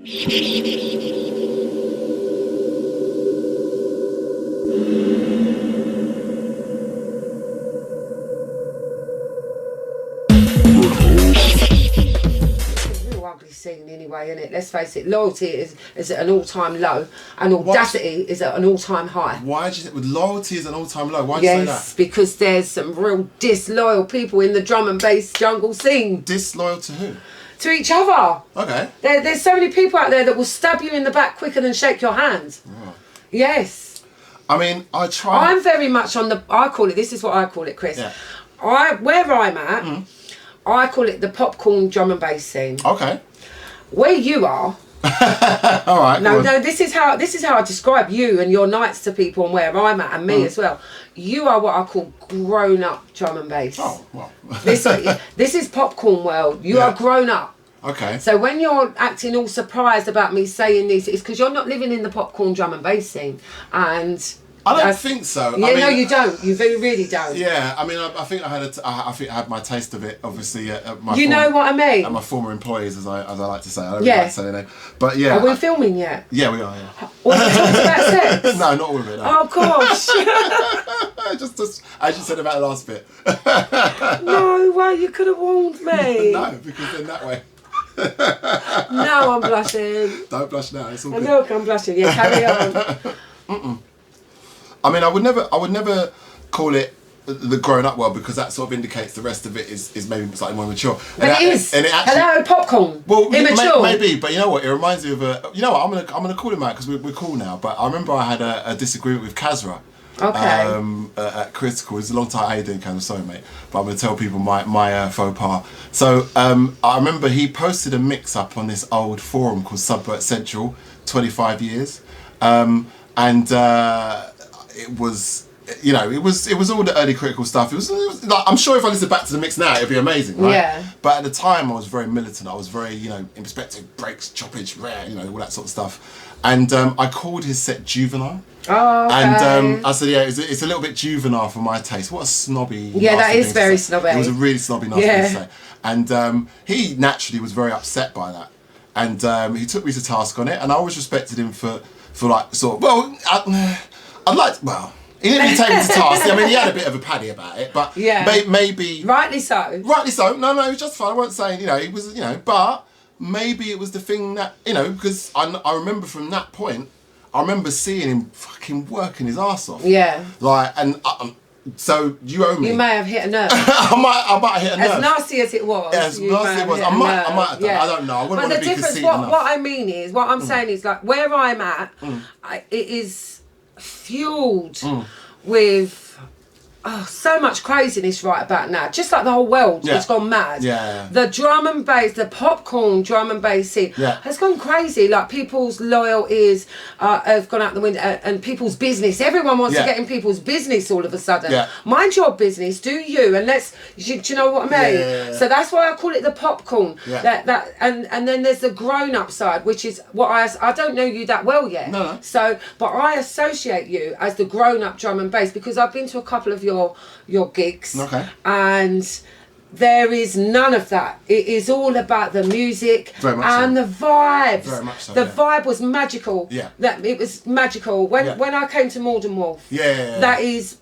Ugly scene anyway, isn't it? Let's face it, loyalty is at an all-time low, and audacity is at an all-time high. Why do you think loyalty is an all-time low? Why do you say that? Yes, because there's some real disloyal people in the drum and bass jungle scene. Disloyal to who? To each other. Okay. There's so many people out there that will stab you in the back quicker than shake your hand. Oh. Yes. I mean, I try. I'm very much on the. This is what I call it, Chris. Yeah. Where I'm at, I call it the popcorn drum and bass scene. Okay. Where you are. All right. No. This is how I describe you and your nights to people, and where I'm at, and me as well. You are what I call grown up drum and bass. Oh well. This is popcorn world. You are grown up. Okay. So when you're acting all surprised about me saying this, it's because you're not living in the popcorn drum and bass scene, and. I don't think so. Yeah, no, you don't. You really don't. Yeah, I mean, I think I had my taste of it. Obviously, at my know what I mean. At my former employees, as I like to say. I don't really like to say their name, but yeah. Are we filming yet? Yeah, we are. Yeah. All the talks about sex? No, not all of it. No. Oh gosh. just as you said about the last bit. No, well, you could have warned me. No, because then that way. Now I'm blushing. Don't blush now. It's all good. Look, I'm blushing. Yeah, carry on. I mean, I would never call it the grown-up world, because that sort of indicates the rest of it is maybe slightly more mature. But it is. And it actually, hello, popcorn. Well, immature. Maybe, but you know what? It reminds me of a. You know what? I'm gonna call him out because we're cool now. But I remember I had a disagreement with Kazra. Okay. At Critical. It's a long time. How you doing, Kazra? Sorry, mate. But I'm gonna tell people my faux pas. So I remember he posted a mix up on this old forum called Subvert Central, 25 years, and. It was, you know, it was all the early Critical stuff. It was like, I'm sure if I listen back to the mix now, it'd be amazing, right? Yeah. But at the time, I was very militant. I was very, you know, in perspective, breaks, choppage, rare, you know, all that sort of stuff. And I called his set Juvenile. Oh, okay. And I said, yeah, it's a little bit juvenile for my taste. What a snobby. Yeah, that is very snobby. It was a really snobby, nasty thing to say. And he naturally was very upset by that. And he took me to task on it. And I always respected him for like, sort of, well, I'd like to, well, he didn't really take me to task. I mean, he had a bit of a paddy about it, but maybe... Rightly so. Rightly so. No, it was just fine. I wasn't saying, you know, it was, you know, but maybe it was the thing that, you know, because I remember from that point, I remember seeing him fucking working his arse off. Yeah. Like, and so you owe me. You may have hit a nerve. I might have hit a nerve. As nasty as it was. Yeah, as nasty as it was. I might have done. Yeah. I don't know. I wouldn't want to be conceited enough. What I mean is, what I'm saying is, like, where I'm at, it is fueled with so much craziness right about now. Just like the whole world has gone mad. Yeah. The drum and bass, the popcorn drum and bass scene has gone crazy. Like, people's loyalties have gone out the window, and people's business. Everyone wants to get in people's business all of a sudden. Yeah. Mind your business, do you? And do you know what I mean? Yeah. So that's why I call it the popcorn. Yeah. And then there's the grown up side, which is what I don't know you that well yet. No. So, but I associate you as the grown up drum and bass because I've been to a couple of your gigs, and there is none of that. It is all about the music and the vibes. Very much so. The vibe was magical. Yeah, it was magical when I came to Malden Wolf. That is.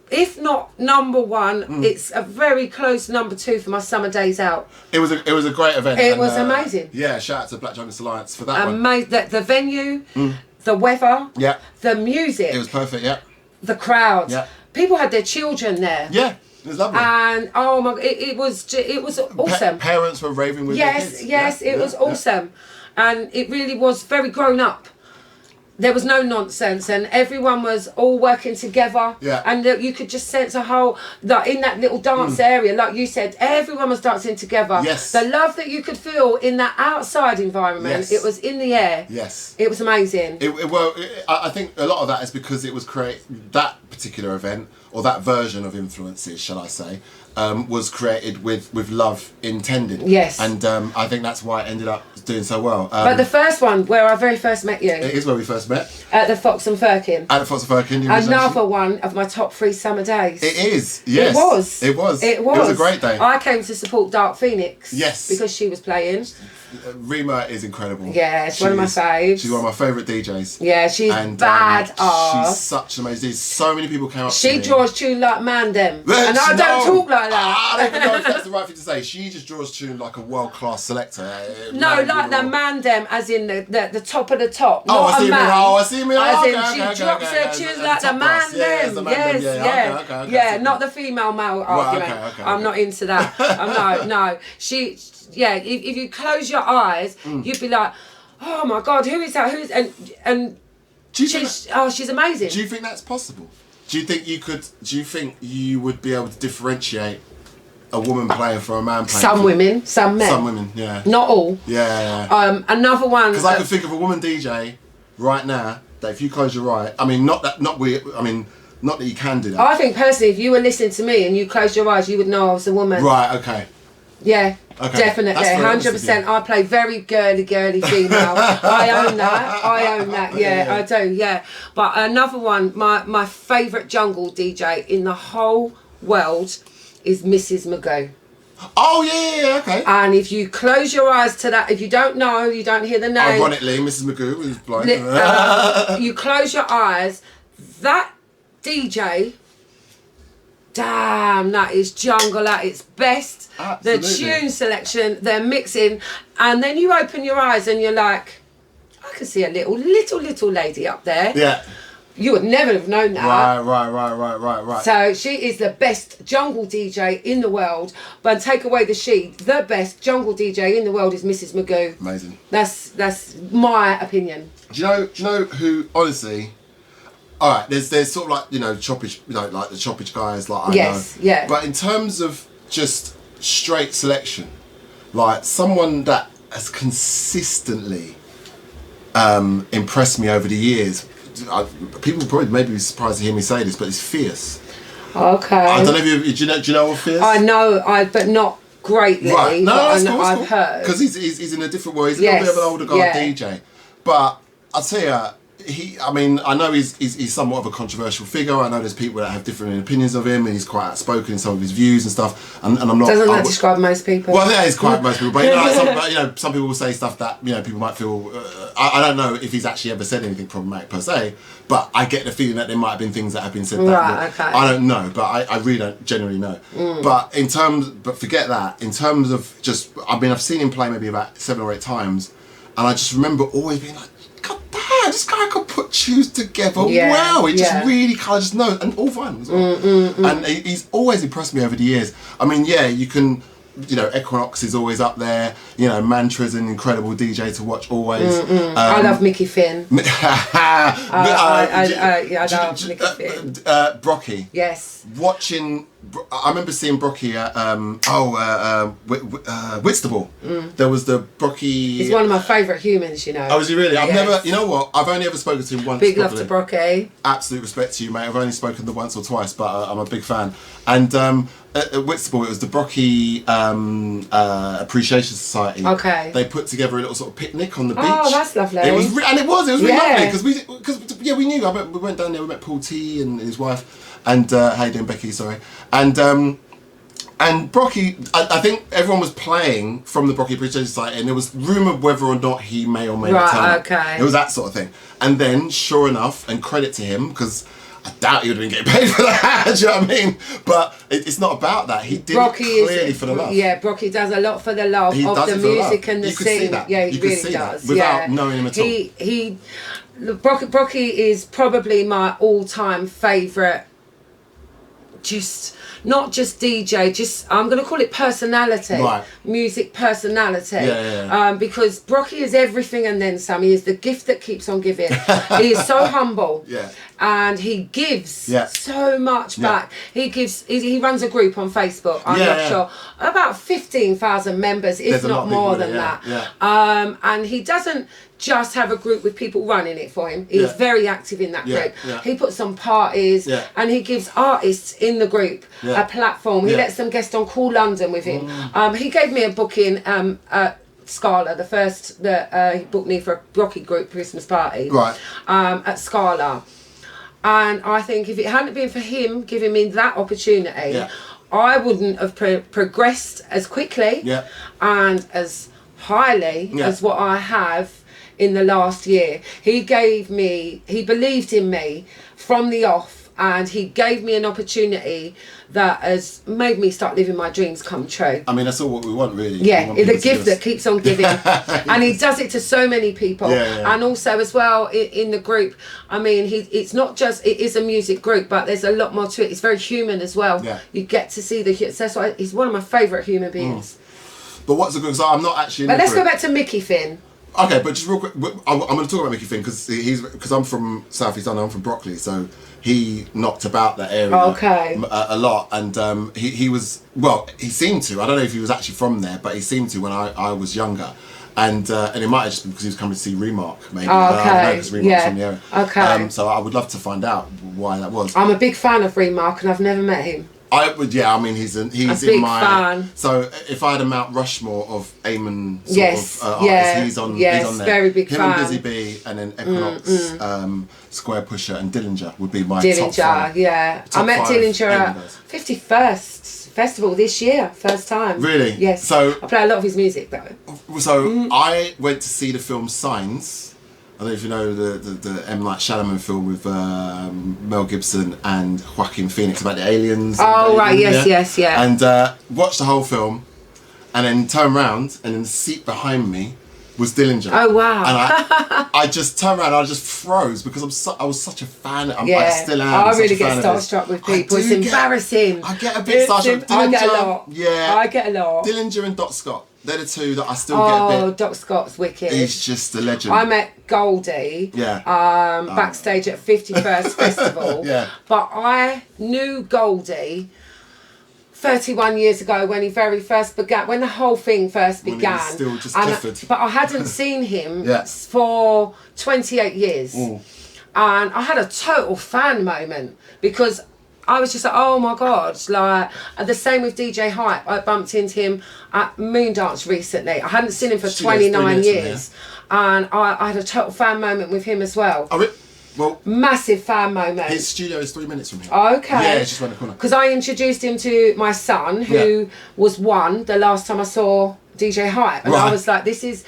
If not number one, it's a very close number two for my summer days out. It was a great event. It was amazing. Yeah, shout out to Black Junglist Alliance for that one. The venue, the weather, the music. It was perfect. Yeah. The crowd. Yeah. People had their children there. Yeah, it was lovely. And oh my, it was awesome. Parents were raving with their kids. Yes, it was awesome, and it really was very grown up. There was no nonsense, and everyone was all working together. Yeah. And you could just sense a whole, like, in that little dance area, like you said, everyone was dancing together. Yes. The love that you could feel in that outside environment, it was in the air. Yes. It was amazing. I think a lot of that is because it was that particular event, or that version of Influences, shall I say, was created with love intended. Yes. And I think that's why it ended up doing so well. But the first one, where I very first met you. It is where we first met. At the Fox and Firkin. At the Fox and Firkin. Another one of my top 3 summer days. It is, yes. It was a great day. I came to support Dark Phoenix. Yes. Because she was playing. Rima is incredible. Yeah, she's one of my faves. She's one of my favourite DJs. Yeah, she's badass. She's such an amazing. So many people came up to me. She draws tune like man them. And I don't talk like that. I don't even know if that's the right thing to say. She just draws tune like a world-class selector. No, like the man them, as in the top of the top. Oh, not I see a man. I see me. As in, Okay, she drops her tunes like the man them. Yes, yeah. Not the female-male argument. Okay, I'm not into that. I'm no. She, yeah. If you close your eyes, you'd be like, oh my God, who is that? And she's amazing. Do you think that's possible? Do you think you would be able to differentiate a woman playing for a man playing? Some women, some men. Some women, yeah. Not all. Yeah. Another one. Because I can think of a woman DJ right now that if you close your eye, I mean, not that you can do that. I think personally, if you were listening to me and you closed your eyes, you would know I was a woman. Right. Okay. Yeah. Okay. Definitely, 100%. I play very girly female. I own that. Yeah, I do. Yeah, but another one, my favourite jungle DJ in the whole world is Mrs. Magoo. Oh yeah, okay. And if you close your eyes to that, if you don't know, you don't hear the name. Ironically, Mrs. Magoo is blind. You close your eyes, that DJ. Damn, that is jungle at its best. Absolutely. The tune selection, their mixing, and then you open your eyes and you're like, I can see a little lady up there. Yeah. You would never have known that. Right. So she is the best jungle DJ in the world. But take away the best jungle DJ in the world is Mrs. Magoo. Amazing. That's my opinion. Do you know who, honestly? All right, there's sort of like, choppage, like the choppage guys, like I know. Yes, yeah. But in terms of just straight selection, like someone that has consistently impressed me over the years, people probably maybe be surprised to hear me say this, but it's Fierce. Okay. I don't know if do you know of Fierce? I know, but not greatly. Right, no, that's cool. I've heard. Because he's in a different world. He's a little bit of an older guy DJ, but I'll tell you. I know he's somewhat of a controversial figure. I know there's people that have different opinions of him, and he's quite outspoken in some of his views and stuff. And I'm not. Doesn't that describe most people? Well, yeah, he's quite most people. But some people will say stuff that people might feel. I don't know if he's actually ever said anything problematic per se, but I get the feeling that there might have been things that have been said. Okay. I don't know, but I really don't generally know. But forget that. In terms of just, I've seen him play maybe about 7 or 8 times, and I just remember always being like, God damn, this guy could put tunes together. Yeah, wow, he just really kind of just knows, and all fun as well. And he's always impressed me over the years. I mean, yeah, you can, Equinox is always up there. Mantra's an incredible DJ to watch always. I love Mickey Finn. I love Mickey Finn. Brocky. Yes. Watching, I remember seeing Brocky at Whitstable. There was the Brocky. He's one of my favourite humans, Oh, is he really? I've never. You know what? I've only ever spoken to him once. Big love to Brocky. Absolute respect to you, mate. I've only spoken to him once or twice, but I'm a big fan. And at Whitstable, it was the Brocky Appreciation Society. Okay. They put together a little sort of picnic on the beach. Oh, that's lovely. It was really lovely because we knew. We went down there. We met Paul T and his wife, and how you doing, Becky? Sorry, and Brocky. I think everyone was playing from the Brocky Appreciation Society, and there was rumour whether or not he may or may not turn up. Okay. It was that sort of thing, and then sure enough, and credit to him because I doubt he would have been getting paid for that. Do you know what I mean? But it's not about that. He did it clearly for the love. Yeah, Brocky does a lot for the love of the music and the scene. Yeah, he really does. Without knowing him at all. Brocky is probably my all-time favourite. Not just DJ, I'm going to call it personality, right. Music personality. Yeah. Because Brocky is everything and then some. He is the gift that keeps on giving. He is so humble, and he gives so much back. He gives. He runs a group on Facebook. I'm not sure, about 15,000 members, if not more than that. Yeah. And he doesn't just have a group with people running it for him. He's very active in that group. Yeah. He puts on parties and he gives artists in the group a platform. He lets them guest on Cool London with him. He gave me a booking at Scala, the first that he booked me for a Brocky group Christmas party. Right. At Scala. And I think if it hadn't been for him giving me that opportunity, I wouldn't have progressed as quickly and as highly as what I have in the last year. He believed in me from the off, and he gave me an opportunity that has made me start living my dreams come true. I mean, that's all what we want, really. Yeah, it's a gift that keeps on giving. And he does it to so many people. And also as well in the group, I mean, it's not just, it is a music group, but there's a lot more to it. It's very human as well. You get to see that's why he's one of my favourite human beings. But what's a good, because I'm not actually in But let's go back to Mickey Finn. Okay, but just real quick, I'm going to talk about Mickey Finn because I'm from South East London, I'm from Brockley, so he knocked about that area a lot, and he was, well, he seemed to, I don't know if he was actually from there, but he seemed to when I was younger, and it might have just been because he was coming to see Remark, maybe. Because Remark's from the area. So I would love to find out why that was. I'm a big fan of Remark, and I've never met him. I would, I mean, he's in my fan. So if I had a Mount Rushmore of Eamon sort of artists, he's on there. Very big fan. Him and Busy Bee, and then Equinox, Square Pusher, and Dillinger would be my top five. I met Dillinger at 51st Festival this year, first time. Really? Yes. So I play a lot of his music though. So I went to see the film Signs. I don't know if you know the M. Night Shyamalan film with Mel Gibson and Joaquin Phoenix about the aliens. Oh, right, yes. And watched the whole film, and then turned around, and in the seat behind me was Dillinger. Oh, wow. And I just turned around, and I just froze because I was such a fan. I still am. I really get starstruck with people. It's embarrassing. I get a bit starstruck. I get a lot. Yeah. I get a lot. Dillinger and Doc Scott. They're the two that I still get a bit. Oh, Doc Scott's wicked. He's just a legend. I met Goldie backstage at 51st Festival. But I knew Goldie 31 years ago when he very first began, when the whole thing first began. He was still just Clifford. But I hadn't seen him for 28 years. And I had a total fan moment because I was just like, oh my God, like, the same with DJ Hype. I bumped into him at Moondance recently. I hadn't seen him for 29 years. And I had a total fan moment with him as well. Well, massive fan moment. His studio is 3 minutes from here. Okay. Yeah, it's just around the corner. Because I introduced him to my son, who was one the last time I saw DJ Hype. And I was like, this is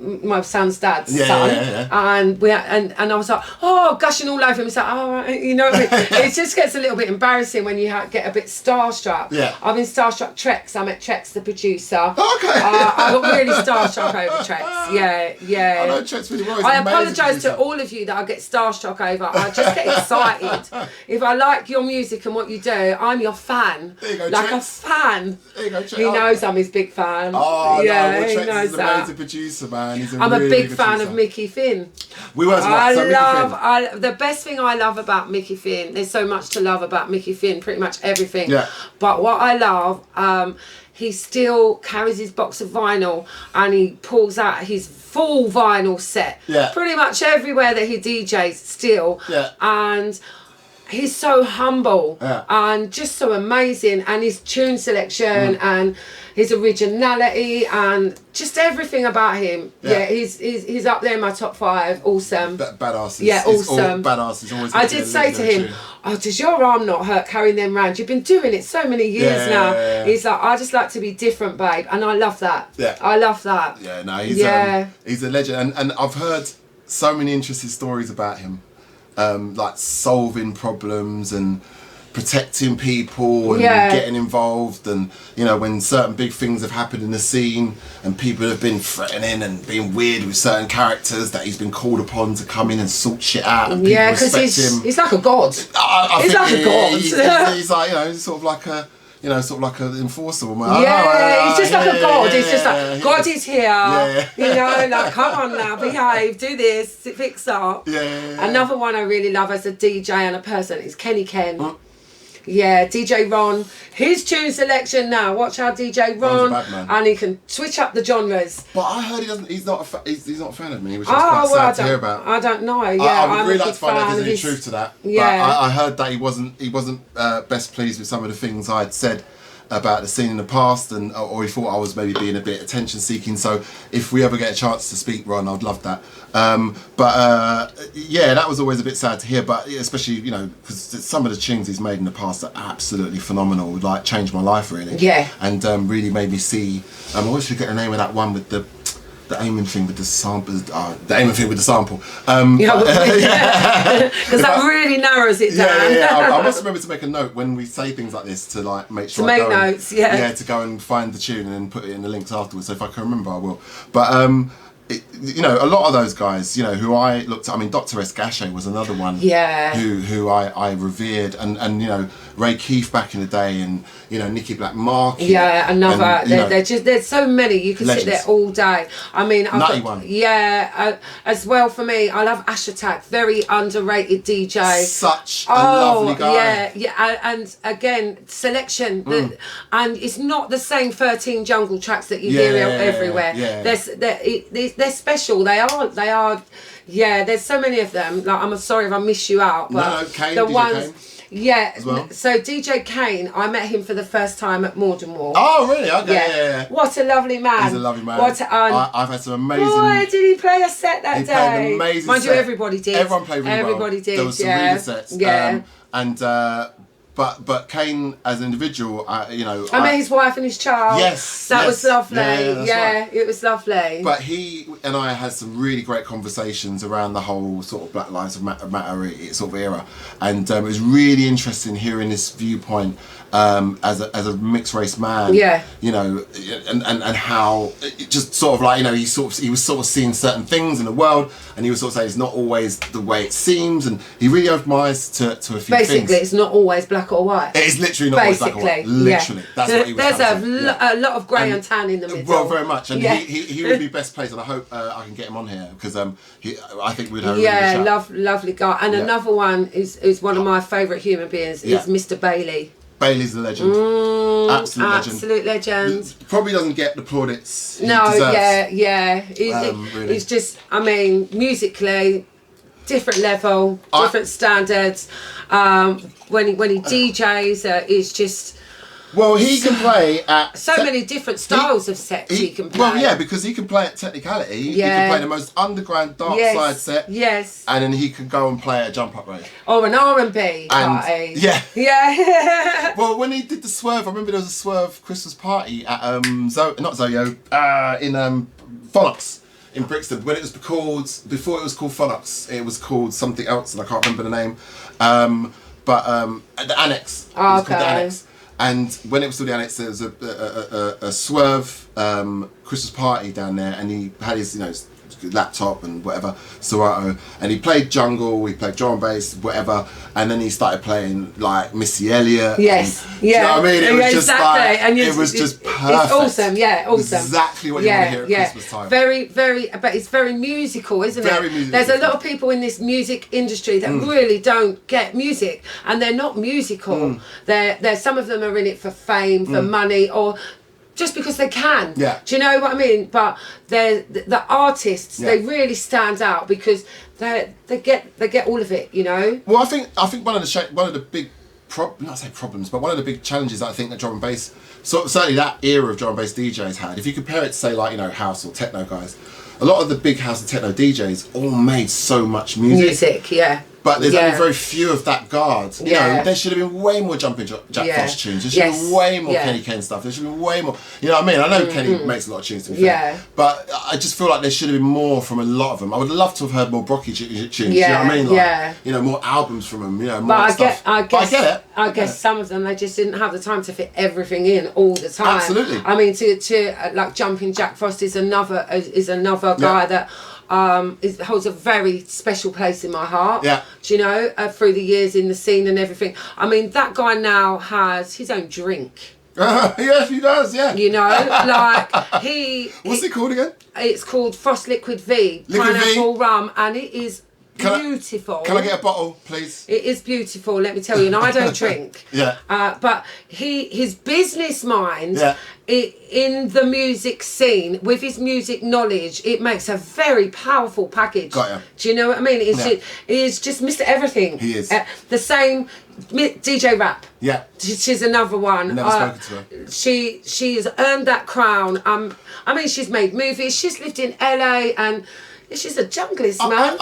my son's dad's son, and I was like, oh, gushing all over him. It's like, oh, you know what I mean? It just gets a little bit embarrassing when you get a bit starstruck. I've been starstruck Trex. I met Trex, the producer. Okay. I got really starstruck over Trex. I know Trex really well. I apologise to all of you that I get starstruck over. I just get excited. If I like your music and what you do, I'm your fan. There you go, like Trex. A fan. There you go, Trex. He knows I'm his big fan. Oh, yeah, no, well, he Trex knows is an amazing producer, man. I'm a big fan of Mickey Finn. We were as well. The best thing I love about Mickey Finn, there's so much to love about Mickey Finn, pretty much everything. But what I love, he still carries his box of vinyl and he pulls out his full vinyl set. Pretty much everywhere that he DJs still. And he's so humble and just so amazing, and his tune selection and his originality and just everything about him. He's up there in my top 5. Awesome. Badasses. Yeah, awesome. Badasses. Always. I did say to him, oh, does your arm not hurt carrying them around? You've been doing it so many years now. He's like, I just like to be different, babe, and I love that. I love that. Yeah, no, he's a legend, and I've heard so many interesting stories about him. Like solving problems and protecting people and getting involved, and you know, when certain big things have happened in the scene and people have been threatening and being weird with certain characters, that he's been called upon to come in and sort shit out, and people respect him. He's like a god. He's like a god. He's like, you know, he's sort of like a, you know, sort of like an enforcer. He's just like a god. He's just like, God is here. You know, like, come on now, behave, do this, fix up. Another one I really love as a DJ and a person is Kenny Ken. Yeah, DJ Ron. His tune selection now. Watch how DJ Ron, and he can switch up the genres. But I heard he's not a fan of me, which is quite sad to hear about. I don't know. Yeah, I would really like to find out if there's any truth to that. Yeah. But I heard that he wasn't best pleased with some of the things I had said about the scene in the past, and or he thought I was maybe being a bit attention seeking. So if we ever get a chance to speak, Ron, I'd love that. Yeah, that was always a bit sad to hear, but especially, you know, because some of the tunes he's made in the past are absolutely phenomenal, like changed my life really. Yeah. And really made me see, I always forget the name of that one with the aiming thing with the sample, the aiming thing with the sample. Because that really narrows it down. I must remember to make a note when we say things like this to like make sure to make notes, to go and find the tune and then put it in the links afterwards. So if I can remember, I will. But you know, a lot of those guys, you know, who I looked at, I mean, Dr. S. Gachet was another one who I revered, and you know, Ray Keefe back in the day, and you know, Nicky Black Mark. Yeah, another. And, there's so many. You can legends. Sit there all day. I mean, Nutty one. Yeah, as well for me. I love Ash Attack. Very underrated DJ. Such a lovely guy. Yeah, and again, selection. And it's not the same 13 jungle tracks that you hear everywhere. Yeah. They're special. They are. Yeah, there's so many of them. Like, I'm sorry if I miss you out, but Kane, the DJ ones. Kane. Yeah, as well. So DJ Kane, I met him for the first time at Mordenwall. Oh, really? Okay, yeah. What a lovely man. He's a lovely man. I've had some amazing... Boy, did he play a set that day. He played an amazing Mind set. you, everybody did. Everyone played really well. Everybody did, There was some really good sets. Yeah. But Kane as an individual, you know... I met his wife and his child. Yes. That was lovely. Yeah, right. It was lovely. But he and I had some really great conversations around the whole sort of Black Lives Matter sort of era. And it was really interesting hearing this viewpoint as a mixed race man. Yeah. You know, and how it just sort of like, you know, he was sort of seeing certain things in the world, and he was sort of saying it's not always the way it seems, and he really opened my eyes to a few things. Basically, it's not always black or white. It is literally not always black or white. Literally. That's what he was There's a lot of grey and tan in the middle. Well, very much. And he would be best placed, and I hope I can get him on here, because I think we'd have a really good chat. Lovely guy. And another one is one of my favourite human beings is Mr. Bailey. Bailey's a legend. Absolute legend. Probably doesn't get the plaudits he deserves. Really. He's just, I mean, musically, different level, different standards. When he DJs, it's just... Well, he can play at... So many different styles of sets he can play. Well, yeah, because he can play at Technicality. Yeah. He can play the most underground dark side set. Yes. And then he can go and play at a jump up rave. Or an R&B party. Yeah. Yeah. Well, when he did the Swerve, I remember there was a Swerve Christmas party at, in Phonox in Brixton. When it was called, before it was called Phonox, it was called something else, and I can't remember the name. At the Annex. Oh, it was called the Annex. And when it was still the Annex, there was a Swerve Christmas party down there, and he had his, you know, laptop and whatever, Serato, and he played jungle, he played drum and bass, whatever, and then he started playing like Missy Elliott. Yes, and, you know what I mean? It was just like, and it was just perfect. It's awesome, awesome. Exactly what you want to hear at Christmas time. Very, but it's very musical, isn't it? Very musical. There's a lot of people in this music industry that really don't get music, and they're not musical. They're some of them are in it for fame, for money, or just because they can. Yeah. Do you know what I mean? But the artists, they really stand out because they get all of it, you know? Well, I think one of the big problems, but one of the big challenges that I think that drum and bass, certainly that era of drum and bass DJs had, if you compare it to, say, like, you know, house or techno guys, a lot of the big house and techno DJs all made so much music. But there's only very few of that guard. You know, there should have been way more Jumping Jack Frost tunes. There should have been way more Kenny Ken stuff. There should have been way more. You know what I mean? I know Kenny makes a lot of tunes, to be fair. But I just feel like there should have been more from a lot of them. I would love to have heard more Brocky tunes. You know what I mean? Like, you know, more albums from them. You know, more stuff. I guess some of them, they just didn't have the time to fit everything in all the time. Absolutely. I mean, to like Jumping Jack Frost is another guy that. It holds a very special place in my heart. Yeah. Do you know, through the years in the scene and everything. I mean, that guy now has his own drink. Yes, he does. Yeah. You know, like What's it called again? It's called Frost Liquid V. Pineapple rum, and it is beautiful. Can I get a bottle, please? It is beautiful, let me tell you. And I don't drink. Yeah. But his business mind, Yeah. in the music scene, with his music knowledge, it makes a very powerful package. Got ya. Do you know what I mean? He's just Mr. Everything. He is. The same DJ Rap. Yeah. She's another one. Never spoken to her. She's earned that crown. I mean, she's made movies. She's lived in LA and she's a junglist, man.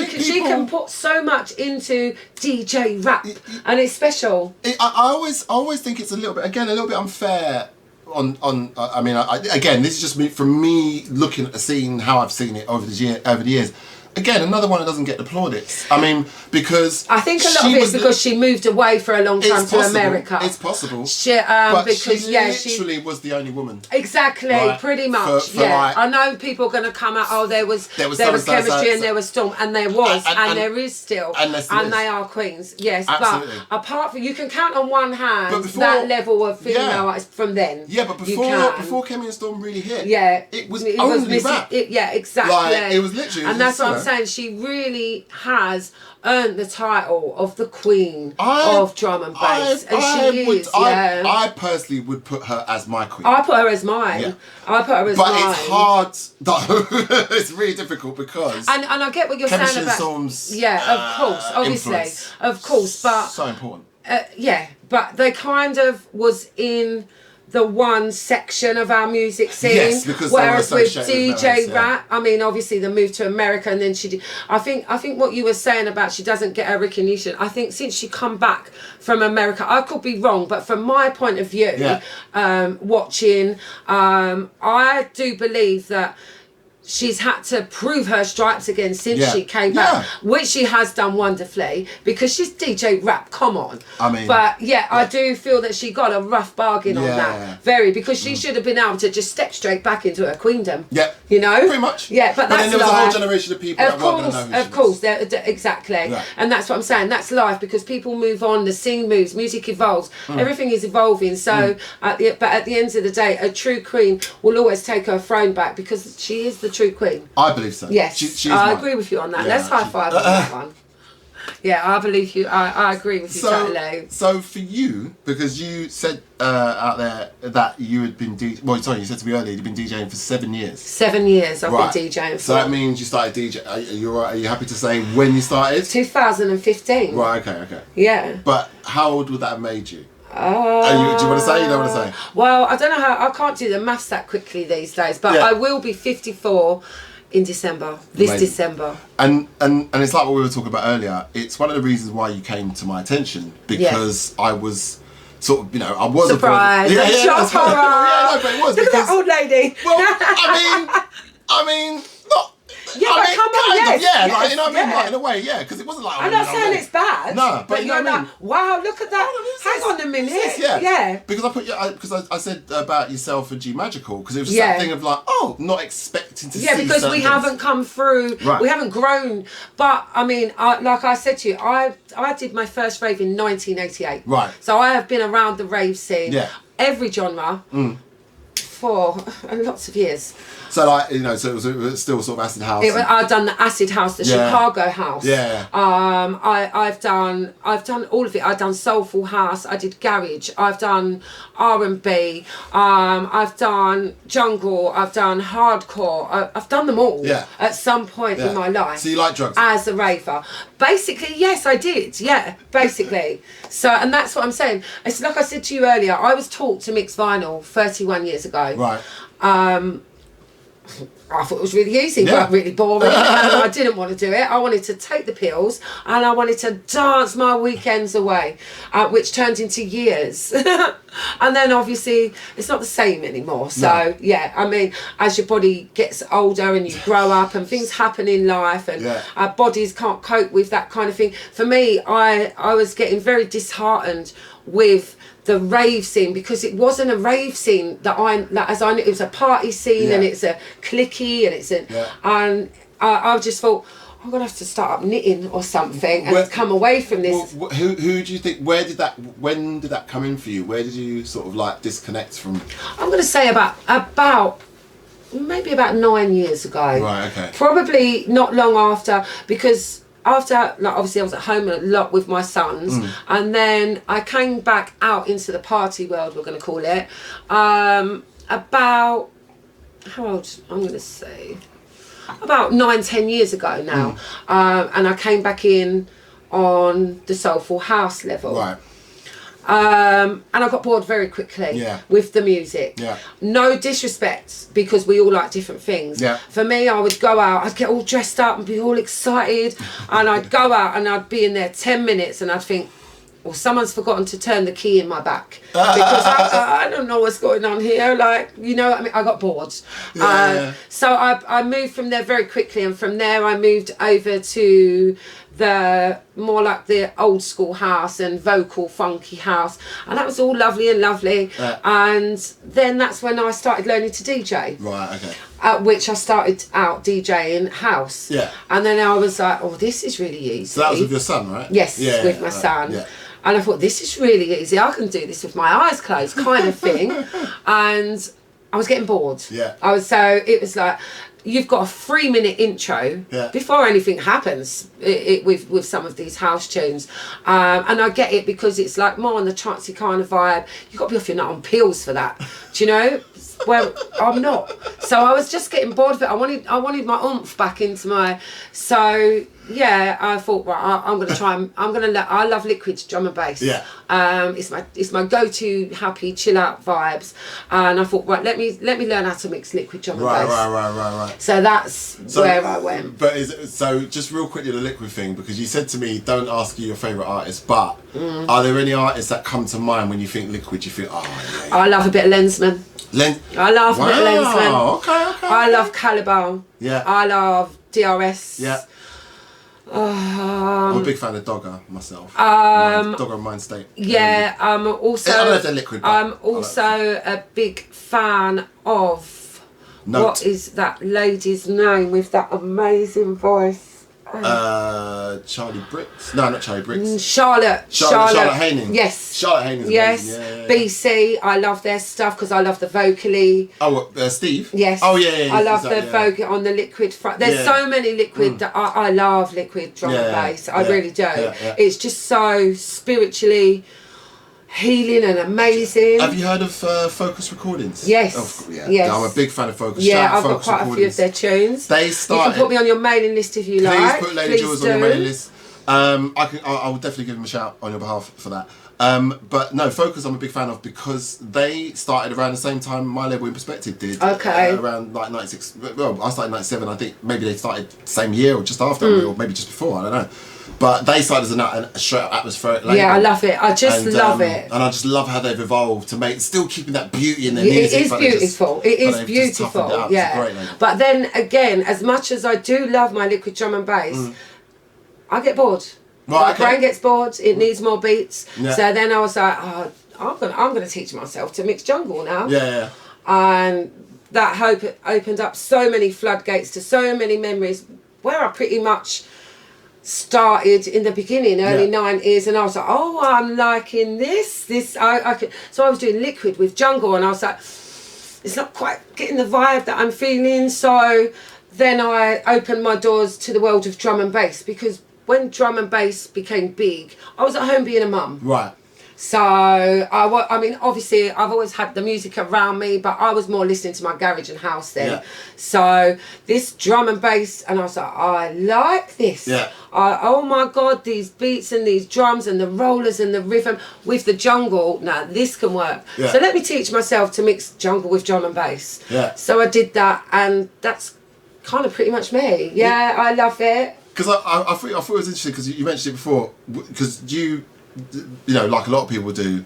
She can put so much into DJ Rap, and it's special. I always think it's a little bit unfair. Again, this is just from me looking at the scene, how I've seen it over the years. Again, another one that doesn't get the plaudits. I mean, because I think a lot of it's because she moved away for a long time to America. It's possible. But because she literally was the only woman. Exactly, right? Pretty much. I know people are going to come out. Oh, there was chemistry and there was storm, and there was, and there is still, and they are queens. Yes, absolutely. But apart from, you can count on one hand that level of female artists from then. Yeah, but before Kemi and Storm really hit, it was only rap. Exactly. Like, it was literally, and that's what I'm saying. She really has earned the title of the queen of drum and bass, I personally would put her as my queen. I put her as mine. Yeah. I put her as mine. But it's hard, though. It's really difficult because and I get what you're saying about Storm's, of course, obviously, influence. of course, but so important. But they kind of was in the one section of our music scene. Yes, because whereas with DJ Rap, I mean, obviously they moved to America and then she did. I think what you were saying about she doesn't get her recognition. I think since she come back from America, I could be wrong, but from my point of view, watching, I do believe that she's had to prove her stripes again since she came back, which she has done wonderfully because she's DJ Rap. Come on, I mean, but I do feel that she got a rough bargain on that, because she should have been able to just step straight back into her queendom. Yeah, you know, pretty much. Yeah, but that's then there was a whole generation of people that weren't going to know who of course, exactly, and that's what I'm saying. That's life because people move on, the scene moves, music evolves, everything is evolving. So, at the end of the day, a true queen will always take her throne back because she is the true queen. I believe so. Yes, I agree with you on that. Let's high five on that one. Yeah, I believe you. I agree with you totally. So for you, because you said out there that you had been you said to me earlier you'd been DJing for 7 years. 7 years I've been DJing for. So that means you started DJing. Are you happy to say when you started? 2015. Right. Okay. Yeah. But how old would that have made you? Do you want to say? You don't want to say? Well, I don't know how. I can't do the maths that quickly these days, but I will be 54 in December. December. And it's like what we were talking about earlier. It's one of the reasons why you came to my attention because I was sort of, I was surprised. But it was. Look at that old lady. Well, I mean, not. Yeah, but come on, yes. Like, you know what I mean? Like, in a way, because it wasn't like... I'm not saying it's bad. No, but you know what I mean? Like, wow, look at that. Hang on a minute. Yeah. Because I said about yourself and G Magical, because it was just that thing of like, not expecting to see because we haven't come through, we haven't grown. But, I mean, like I said to you, I did my first rave in 1988. Right. So I have been around the rave scene, every genre, for lots of years. So so it was still sort of acid house. I've done the acid house, the Chicago house. Yeah. I've done all of it. I've done soulful house. I did garage. I've done R&B. I've done jungle. I've done hardcore. I've done them all. Yeah. At some point in my life. So you like drugs? As a raver, basically, yes, I did. Yeah, basically. So, and that's what I'm saying. It's like I said to you earlier. I was taught to mix vinyl 31 years ago. Right. I thought it was really easy, but really boring, and I didn't want to do it. I wanted to take the pills, and I wanted to dance my weekends away, which turned into years. And then obviously it's not the same anymore. So I mean, as your body gets older and you grow up and things happen in life and our bodies can't cope with that kind of thing. For me, I was getting very disheartened with the rave scene because it wasn't a rave scene as I knew. It was a party scene and it's a clicky and I just thought I'm gonna have to start up knitting or something and come away from this. Who do you think? When did that come in for you? Where did you sort of like disconnect from? I'm gonna say about maybe about 9 years ago. Right, okay. Probably not long after, because after, like, obviously I was at home a lot with my sons, and then I came back out into the party world, we're going to call it, about, how old, I'm going to say, about 9-10 years ago now. And I came back in on the Soulful House level. Right. And I got bored very quickly with the music. Yeah. No disrespect, because we all like different things. Yeah. For me, I would go out, I'd get all dressed up and be all excited, and I'd go out and I'd be in there 10 minutes and I'd think, well, someone's forgotten to turn the key in my back, because I don't know what's going on here. Like, you know what I mean? I got bored. So I moved from there very quickly, and from there I moved over to the more like the old school house and vocal funky house, and that was all lovely and lovely. And then that's when I started learning to DJ. Right, okay. At which I started out DJing house. Yeah. And then I was like, oh, this is really easy. So that was with your son, right? Yes, with my son. Yeah. And I thought, this is really easy. I can do this with my eyes closed, kind of thing. And I was getting bored. Yeah. So it was like, you've got a 3-minute intro before anything happens with some of these house tunes. And I get it, because it's like more on the trancey kind of vibe. You've got to be off your nut on pills for that. Do you know? Well, I'm not. So I was just getting bored of it. I wanted my oomph back into my... So, yeah, I thought, right, I'm going to try and... I love liquid drum and bass. Yeah. It's my go-to happy, chill-out vibes. And I thought, right, let me learn how to mix liquid drum and bass. Right. So that's where I went. But so just real quickly, the liquid thing, because you said to me, don't ask you your favourite artist, but are there any artists that come to mind when you think liquid, you think, oh, yeah. I love a bit of Lensman. I love a bit of Lensman. Okay. I love Caliban. Yeah. I love DRS. Yeah. I'm a big fan of Dogger myself. Dogger and Mind State. Yeah. Also. I don't know if they're liquid. I'm also a big fan of. Note. What is that lady's name with that amazing voice? Charlie Bricks. No, not Charlie Bricks. Charlotte Haining. Yes. Charlotte Haining. Yes. Yeah. BC. I love their stuff because I love the vocally. Oh, Steve. Yes. Oh yeah. I love the vocal on the liquid front. There's so many liquid. That I love liquid drum and bass. I really do. It's just so spiritually healing and amazing. Have you heard of Focus Recordings? Yes. Yeah, I'm a big fan of Focus. Yeah, I've got quite a few of their tunes. They started. You can put me on your mailing list if you like. Please put Lady Jules on your mailing list. I will definitely give them a shout on your behalf for that. But no, Focus I'm a big fan of, because they started around the same time my label In Perspective did. Okay. Around like 96. Well, I started in 97. I think maybe they started the same year or just after, or maybe just before. I don't know. But they started as a straight up atmospheric label. Yeah, I love it. I just love it. And I just love how they've evolved to make, still keeping that beauty in their music. It is beautiful. It is beautiful. Yeah. But then again, as much as I do love my liquid drum and bass, I get bored. My brain gets bored. It needs more beats. Yeah. So then I was like, oh, I'm gonna teach myself to mix jungle now. Yeah. And that opened up so many floodgates to so many memories, where I pretty much started in the beginning, early 90s, and I was like, oh, I'm liking this. So I was doing liquid with jungle, and I was like, it's not quite getting the vibe that I'm feeling. So then I opened my doors to the world of drum and bass, because when drum and bass became big, I was at home being a mum. Right. So, I mean, obviously, I've always had the music around me, but I was more listening to my garage and house then. Yeah. So, this drum and bass, and I was like, I like this. Yeah. Oh my God, these beats and these drums and the rollers and the rhythm with the jungle, now this can work. Yeah. So, let me teach myself to mix jungle with drum and bass. Yeah. So, I did that, and that's kind of pretty much me. Yeah, I love it. Because I thought it was interesting, because you mentioned it before, because you know, like a lot of people do,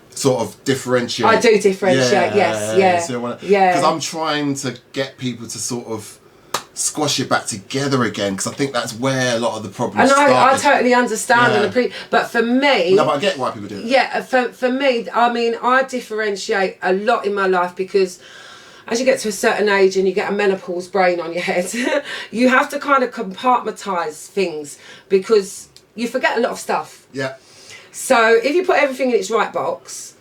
sort of differentiate. I do differentiate, yes. Because I'm trying to get people to sort of squash it back together again, because I think that's where a lot of the problems started. I totally understand, but for me... No, but I get why people do it. Yeah, for me, I mean, I differentiate a lot in my life, because as you get to a certain age and you get a menopause brain on your head, you have to kind of compartmentise things, because you forget a lot of stuff. Yeah. So if you put everything in its right box,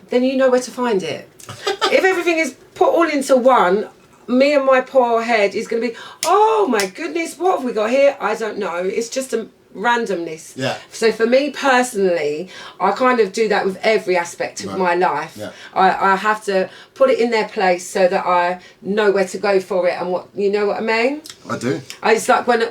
then you know where to find it. If everything is put all into one, me and my poor head is going to be, oh my goodness, what have we got here? I don't know. It's just a randomness. Yeah. So for me personally, I kind of do that with every aspect of my life. Yeah. I have to put it in their place so that I know where to go for it and what, you know what I mean? I do. It's like when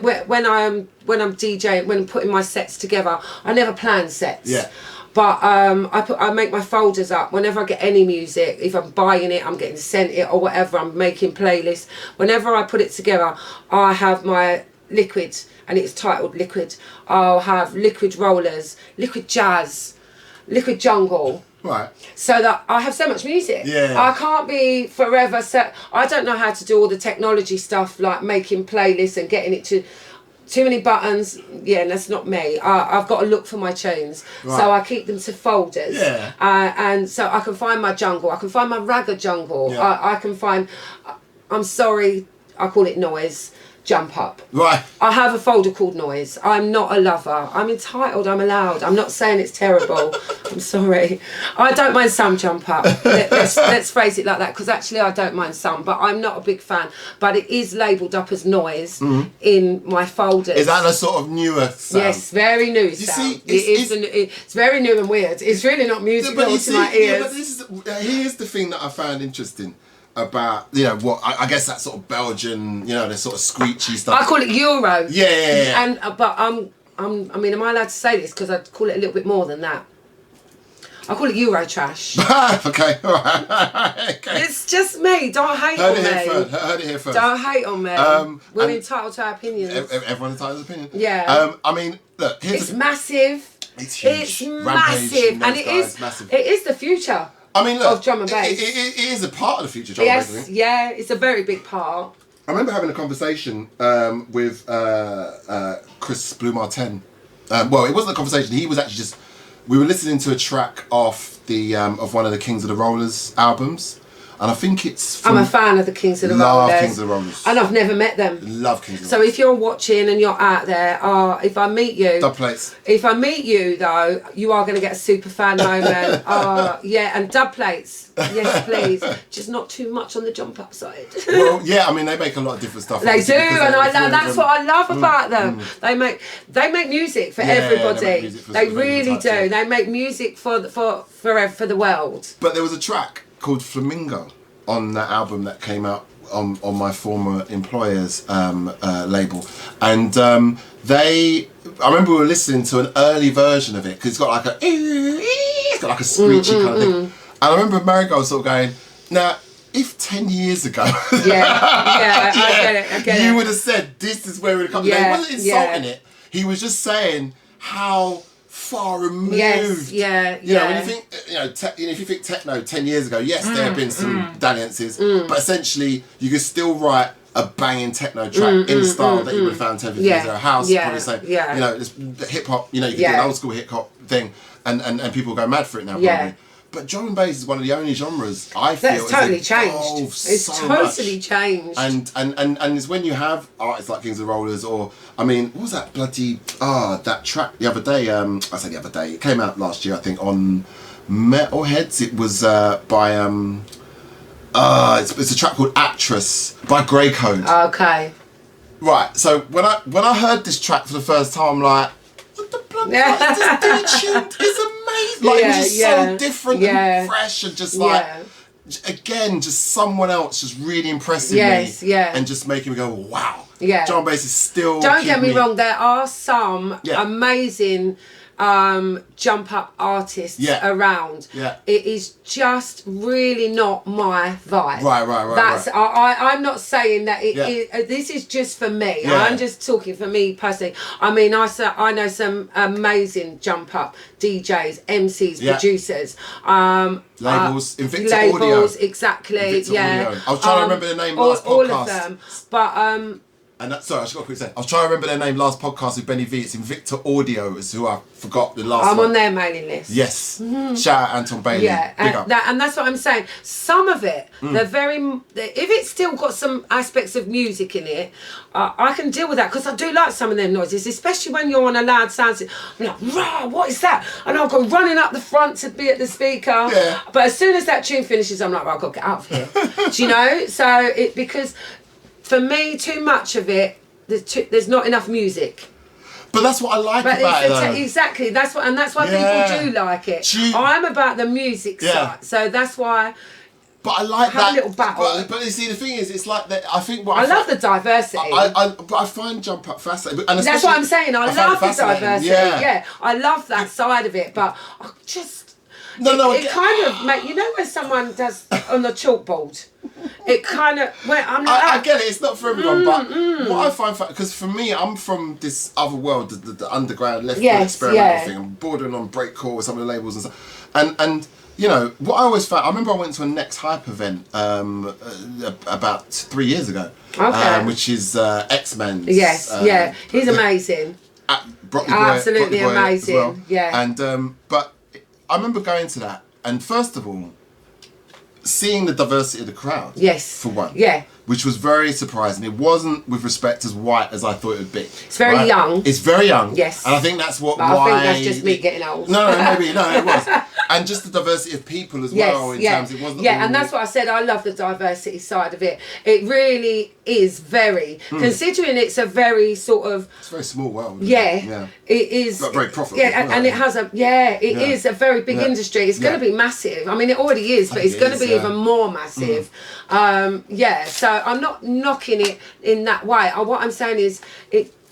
I'm DJing, when I'm putting my sets together, I never plan sets. Yeah. But I make my folders up whenever I get any music. If I'm buying it, I'm getting sent it or whatever. I'm making playlists. Whenever I put it together, I have my liquid, and it's titled Liquid. I'll have liquid rollers, liquid jazz, liquid jungle. Right. So that I have so much music. Yeah. I can't be forever set. I don't know how to do all the technology stuff like making playlists and getting it to too many buttons. Yeah, that's not me. I've got to look for my tunes. Right. So I keep them to folders. Yeah. And so I can find my jungle. I can find my ragga jungle. Yeah. I can find, I'm sorry, I call it noise. Jump up. Right. I have a folder called noise. I'm not a lover. I'm entitled. I'm allowed. I'm not saying it's terrible. I'm sorry. I don't mind some jump up. Let's phrase it like that, because actually I don't mind some, but I'm not a big fan. But it is labelled up as noise in my folders. Is that a sort of newer sound? Yes, very new you sound. See, it's very new and weird. It's really not musical to my ears. Here's the thing that I found interesting about, you know, what I guess that sort of Belgian, you know, the sort of screechy stuff. I call it Euro. Yeah. And but I mean, am I allowed to say this? Because I call it a little bit more than that. I call it Euro trash. Okay, all right. Okay. It's just me. Don't hate on me. Heard it here first. Don't hate on me. We're entitled to our opinions. Everyone's entitled to opinion. Yeah. I mean, look, it's massive. It's huge. It's massive, and it is massive. It is the future. I mean, look, of drum and bass. It is a part of the future drum and bass. Yes, yeah, it's a very big part. I remember having a conversation with Chris Blue Martin. Well, it wasn't a conversation. He was actually just. We were listening to a track off the of one of the Kings of the Rollers albums, and I think it's. I'm a fan of the Kings of the Rollers. Love Kings of the Rollers. And I've never met them. Love Kings of the So Rollers. if you're watching and you're out there, if I meet you, Dub plates. If I meet you though, you are going to get a super fan moment. Yeah, and dub plates. Yes, please. Just not too much on the jump up side. Well, yeah, I mean they make a lot of different stuff. They do, and that's what I love about them. They make music for everybody. They really do. They make music for the world. But there was a track called Flamingo on that album that came out on my former employer's label, and I remember we were listening to an early version of it because it's got like a screechy kind of thing. And I remember Marigold sort of going, now, if 10 years ago, I get it. You would have said this is where it comes. He wasn't insulting it. He was just saying how far removed. Yes, You know, when you think, if you think techno 10 years ago, yes, there have been some dalliances, but essentially you could still write a banging techno track in the style that you would have found 10, 15 years ago. House, probably the same. You know, it's hip hop. You know, you can do an old school hip hop thing, and people go mad for it now. Probably. But drum and bass is one of the only genres I feel that's totally changed. It's so totally much. Changed. And it's when you have artists like Kings of the Rollers, or I mean, what was that bloody that track the other day? I say the other day. It came out last year, I think, on Metalheads. It was by it's a track called Actress by Grey Code. Okay. Right. So when I heard this track for the first time, I'm like, what the bloody is this tuned? It's amazing. Like it was just so different and fresh, and just like again, just someone else just really impressing me. And just making me go, wow. Yeah. Drum and bass is still. Don't get me wrong. There are some amazing jump up artists around. Yeah. It is just really not my vibe. Right. That's I'm not saying that it is, this is just for me. Yeah. I'm just talking for me personally. I mean, I know some amazing jump up DJs, MCs, producers. Labels, Invicta Audio. Exactly. Invicta Audio. I was trying to remember the name last podcast. All of them. But And sorry, I just got to quickly say, I was trying to remember their name last podcast with Benny V. It's Invicta Audio, is who I forgot the last I'm one. on their mailing list. Yes. Shout out Anton Bailey. Yeah, Big up. and that's what I'm saying. Some of it, they're very. If it's still got some aspects of music in it, I can deal with that because I do like some of their noises, especially when you're on a loud sound system. I'm like, rah, what is that? And I'll go running up the front to be at the speaker. Yeah. But as soon as that tune finishes, I'm like, well, I've got to get out of here. Do you know? So because for me, too much of it, there's not enough music. But that's what I like about it, though. Exactly. That's why people do like it. I'm about the music side, so that's why. But I like that. A little battle. But you see, the thing is, it's like that. I think I love the diversity. But I find jump up fascinating. And that's what I'm saying. I love the diversity. Yeah, I love that side of it. But I just it kind of make when someone does on the chalkboard. It kind of I'm like I get it. It's not for everyone, but what I find because for me, I'm from this other world, the underground left experimental thing. I'm bordering on breakcore with some of the labels and stuff, and. You know, what I always found, I remember I went to a Next Hype event about 3 years ago, which is X-Men's. Yes, he's amazing. Absolutely amazing, well. Yeah. And, but I remember going to that, and first of all, seeing the diversity of the crowd. Yes. For one. Yeah. Which was very surprising. It wasn't with respect as white as I thought it would be. It's very young. It's very young. Yes. And I think that's why... I think that's just me getting old. No, it was. And just the diversity of people as well in terms... It wasn't and that's what I said. I love the diversity side of it. It really is very... Considering it's a very sort of... It's a very small world. Yeah. It is... But very profitable. Yeah, and it has a... Yeah, it is a very big industry. It's going to be massive. I mean, it already is, but it's going to be even more massive. So I'm not knocking it in that way. What I'm saying is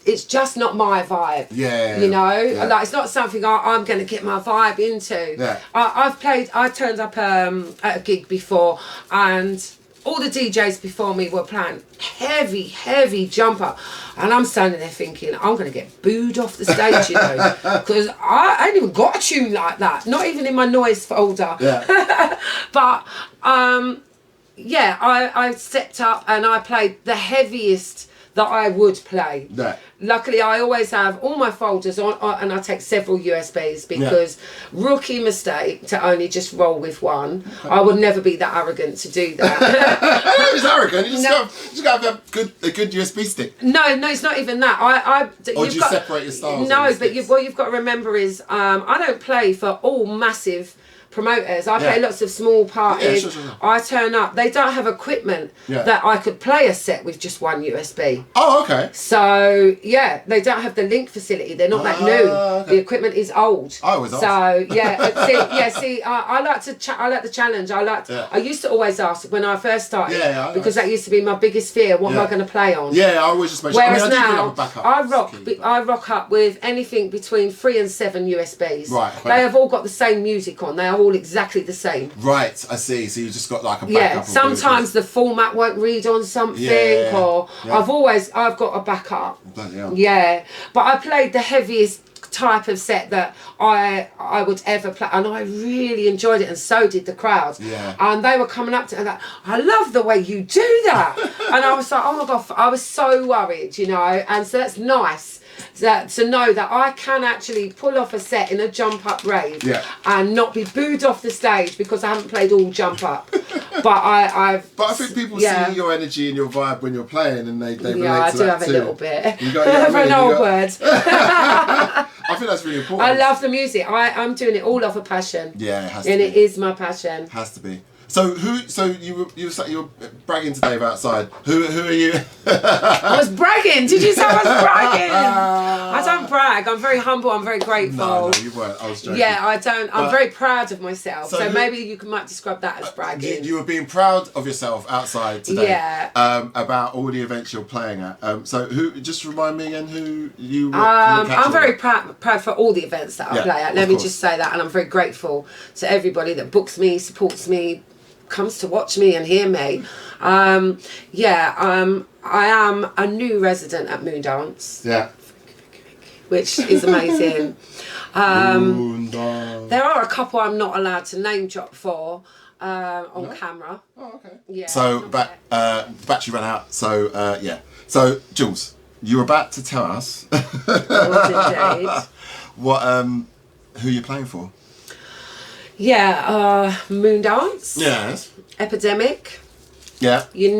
it's just not my vibe. Yeah. You know? Like it's not something I'm going to get my vibe into. Yeah. I turned up at a gig before and all the DJs before me were playing heavy jumper, and I'm standing there thinking I'm going to get booed off the stage, because I ain't even got a tune like that, not even in my noise folder. But I stepped up and I played the heaviest that I would play. Luckily, I always have all my folders on, and I take several USBs because rookie mistake to only just roll with one. I would never be that arrogant to do that. It's arrogant. You just got to have a good USB stick. No, it's not even that. Or do you separate your styles? No, but what you've got to remember is I don't play for all massive promoters. I play lots of small parties. Yeah, sure. I turn up. They don't have equipment that I could play a set with just one USB. Oh, okay. So they don't have the link facility. They're not that new. Okay. The equipment is old. I was old. So I like to. I like the challenge. I used to always ask when I first started because that used to be my biggest fear. What am I going to play on? Yeah, I always just make sure. Whereas now I rock up with anything between 3 and 7 USBs. Right. They have all got the same music on. They are all exactly the same. Right, I see. So you just got like a backup. Sometimes the format won't read on something, or I've got a backup. Yeah, but I played the heaviest type of set that I would ever play, and I really enjoyed it, and so did the crowd. And they were coming up to me like, I love the way you do that. And I was like, oh my god, I was so worried, and so that's nice. To know that I can actually pull off a set in a jump up rave and not be booed off the stage because I haven't played all jump up. But I think people see your energy and your vibe when you're playing, and they relate to that too. Yeah, I do have a little bit. For an old word. I think that's really important. I love the music. I'm doing it all off a passion. Yeah, it has to be. And it is my passion. Has to be. So you were bragging to Dave outside. Who are you? I was bragging. Did you say I was bragging? I don't brag. I'm very humble. I'm very grateful. No, you weren't. I was joking. Yeah, I don't. I'm very proud of myself. So maybe you might describe that as bragging. You were being proud of yourself outside today. Yeah. About all the events you're playing at. So who? Just remind me again who you. I'm very proud for all the events that I play at. Let me just say that, and I'm very grateful to everybody that books me, supports me, comes to watch me and hear me. I am a new resident at Moondance. Yeah. Which is amazing. There are a couple I'm not allowed to name drop for on camera. Oh, okay. Yeah. So battery ran out. So So, Jules, you're about to tell us what who you're playing for. Yeah, Moondance. Yes. Epidemic. Yeah. You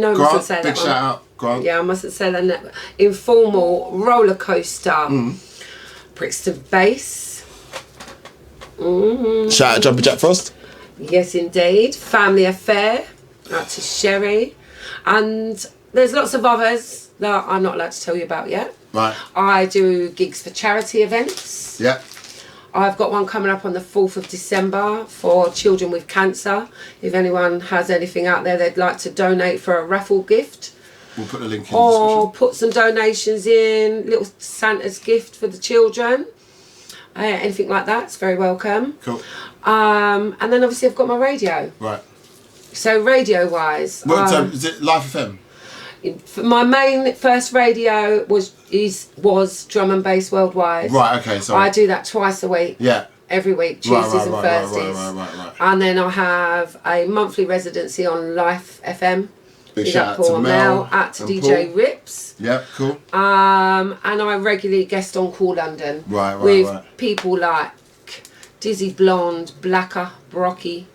know, I mustn't say that big one. shout out, Grant. Yeah, I mustn't say that. Informal, Roller Coaster, Brixton Bass. Shout out Jumpy Jack Frost. Yes, indeed. Family Affair, out to Sherry. And there's lots of others that I'm not allowed to tell you about yet. Right. I do gigs for charity events. Yeah. I've got one coming up on the 4th of December for children with cancer. If anyone has anything out there they'd like to donate for a raffle gift. We'll put a link in the Or description. put some donations in, little Santa's gift for the children. Anything like that, it's very welcome. Cool. And then obviously I've got my radio. Right. So radio wise, So is it Live FM? my main first radio was Drum and Bass Worldwide. Right. Okay. So I do that twice a week. Yeah. Every week, Tuesdays and Thursdays. Right. And then I have a monthly residency on Life FM. Big shout out to Mel at to and DJ Paul. Rips. Yeah, cool. And I regularly guest on Call London. Right. With people like Dizzy Blonde, Blacker, Brocky,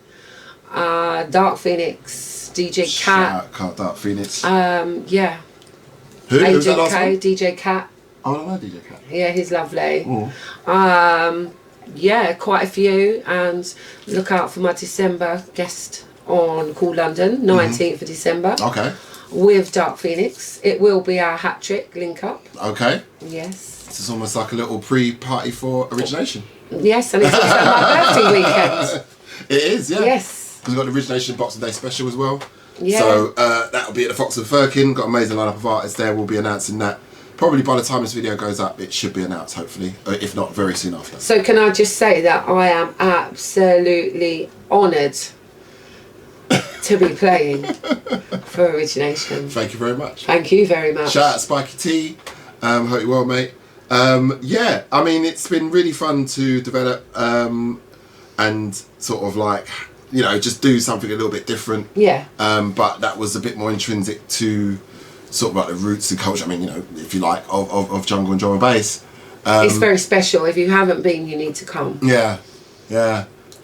Dark Phoenix, DJ Cat. Shout out Dark Phoenix. Yeah. Who's that last AJK, one? DJ Cat. Oh, I don't know DJ Cat. Yeah, he's lovely. Oh. Yeah, quite a few, and look out for my December guest on Call London, 19th of December. Okay. With Dark Phoenix. It will be our hat trick link up. Okay. Yes. This is almost like a little pre-party for Origination. Yes, and it's also my birthday weekend. It is, yeah. Yes. Because we've got the Origination Boxing Day special as well. Yeah. So that'll be at the Fox and Firkin. Got an amazing lineup of artists there. We'll be announcing that. Probably by the time this video goes up, it should be announced, hopefully. If not, very soon after. So can I just say that I am absolutely honoured to be playing for Origination. Thank you very much. Thank you very much. Shout out Spiky T. Hope you're well, mate. Yeah, I mean, it's been really fun to develop and sort of like, you know, just do something a little bit different. Yeah. But that was a bit more intrinsic to sort of like the roots and culture, I mean, you know, if you like, of jungle and drum and bass. It's very special. If you haven't been, you need to come. Yeah.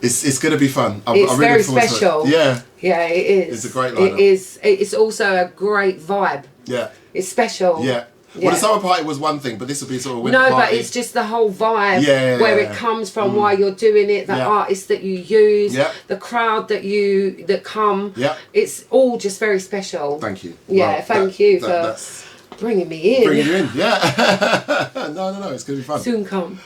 It's going to be fun. I'm It's really very looking forward to it. special. Yeah. Yeah, it is. It's a great lineup. It is. It's also a great vibe. Yeah. It's special. Yeah. Well, the summer party was one thing, but this will be sort of a winter No, party. but it's just the whole vibe, Yeah, where yeah. it comes from, why you're doing it, the Yeah. artists that you use, Yeah. the crowd that come. Yeah. It's all just very special. Thank you. Yeah, Well, thank you for that's bringing me in. bringing you in. Yeah. no, it's going to be fun. Soon come.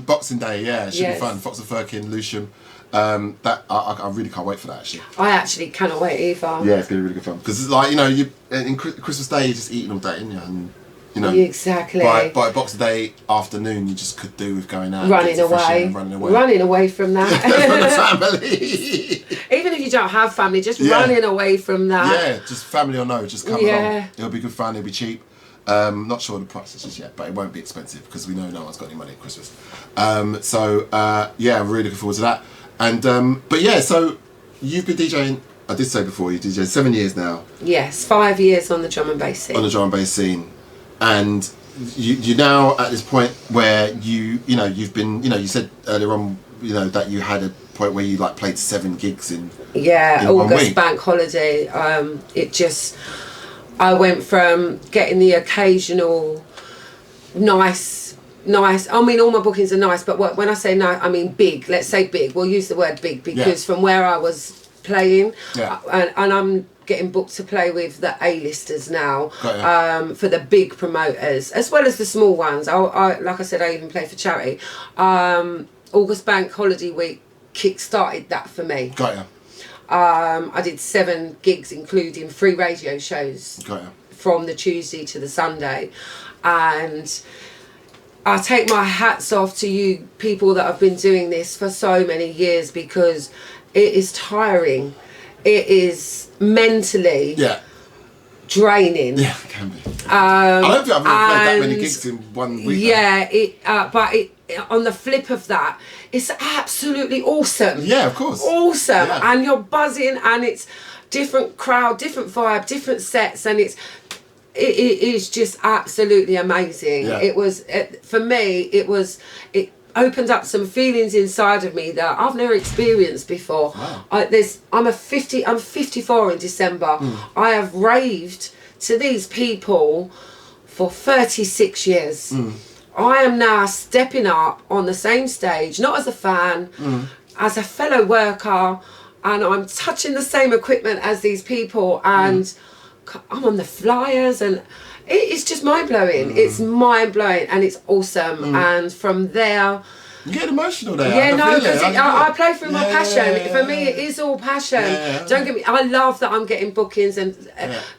Boxing Day, yeah, it should Yes. be fun. Fox and Firkin, Lucian. That I really can't wait for that actually. I actually cannot wait either. Yeah, it's gonna be really good fun because like, you know, you in Christmas Day you're just eating all day, ain't you? And you know, Exactly. by Boxing Day afternoon you just could do with going out, Running getting some fresh air away. and running away Running away from from the that. family. Even if you don't have family, just Yeah. running away from that. Yeah, just family or no, just come Yeah. along. It'll be good fun. It'll be cheap. Not sure the prices just yet, but it won't be expensive because we know no one's got any money at Christmas. Yeah, I'm really looking forward to that. And but yeah, so you've been DJing. I did say before you DJed 7 years now Yes, 5 years on the drum and bass scene. on the drum and bass scene, and you're now at this point where you know you've been, you know, you said earlier on, you know, that you had a point where you like played 7 gigs in Yeah, in 1 August week. bank holiday. I went from getting the occasional nice. I mean, all my bookings are nice, but when I say nice, I mean big. Let's say big. We'll use the word big because from where I was playing, Yeah. and I'm getting booked to play with the A-listers now, Got ya. for the big promoters as well as the small ones. I like I said, I even play for charity. August bank holiday week kick-started that for me. Got ya. I did 7 gigs, including 3 radio shows Got ya. from the Tuesday to the Sunday, and I take my hats off to you people that have been doing this for so many years because it is tiring. It is mentally Yeah. draining. Yeah, it can be. I don't think I've ever played that many and gigs in 1 week. Yeah, but on the flip of that, it's absolutely awesome. Yeah, of course. Awesome. Yeah. And you're buzzing, and it's different crowd, different vibe, different sets, and it is just absolutely amazing. Yeah. It was for me. It opened up some feelings inside of me that I've never experienced before. Wow. I'm 54 in December. I have raved to these people for 36 years. I am now stepping up on the same stage, not as a fan, as a fellow worker, and I'm touching the same equipment as these people, and I'm on the flyers, and it's just mind-blowing. It's mind-blowing, and it's awesome. And from there... You get emotional there. Yeah, no, because I play through my passion. Yeah. For me, it is all passion. Yeah. Don't get me... I love that I'm getting bookings, and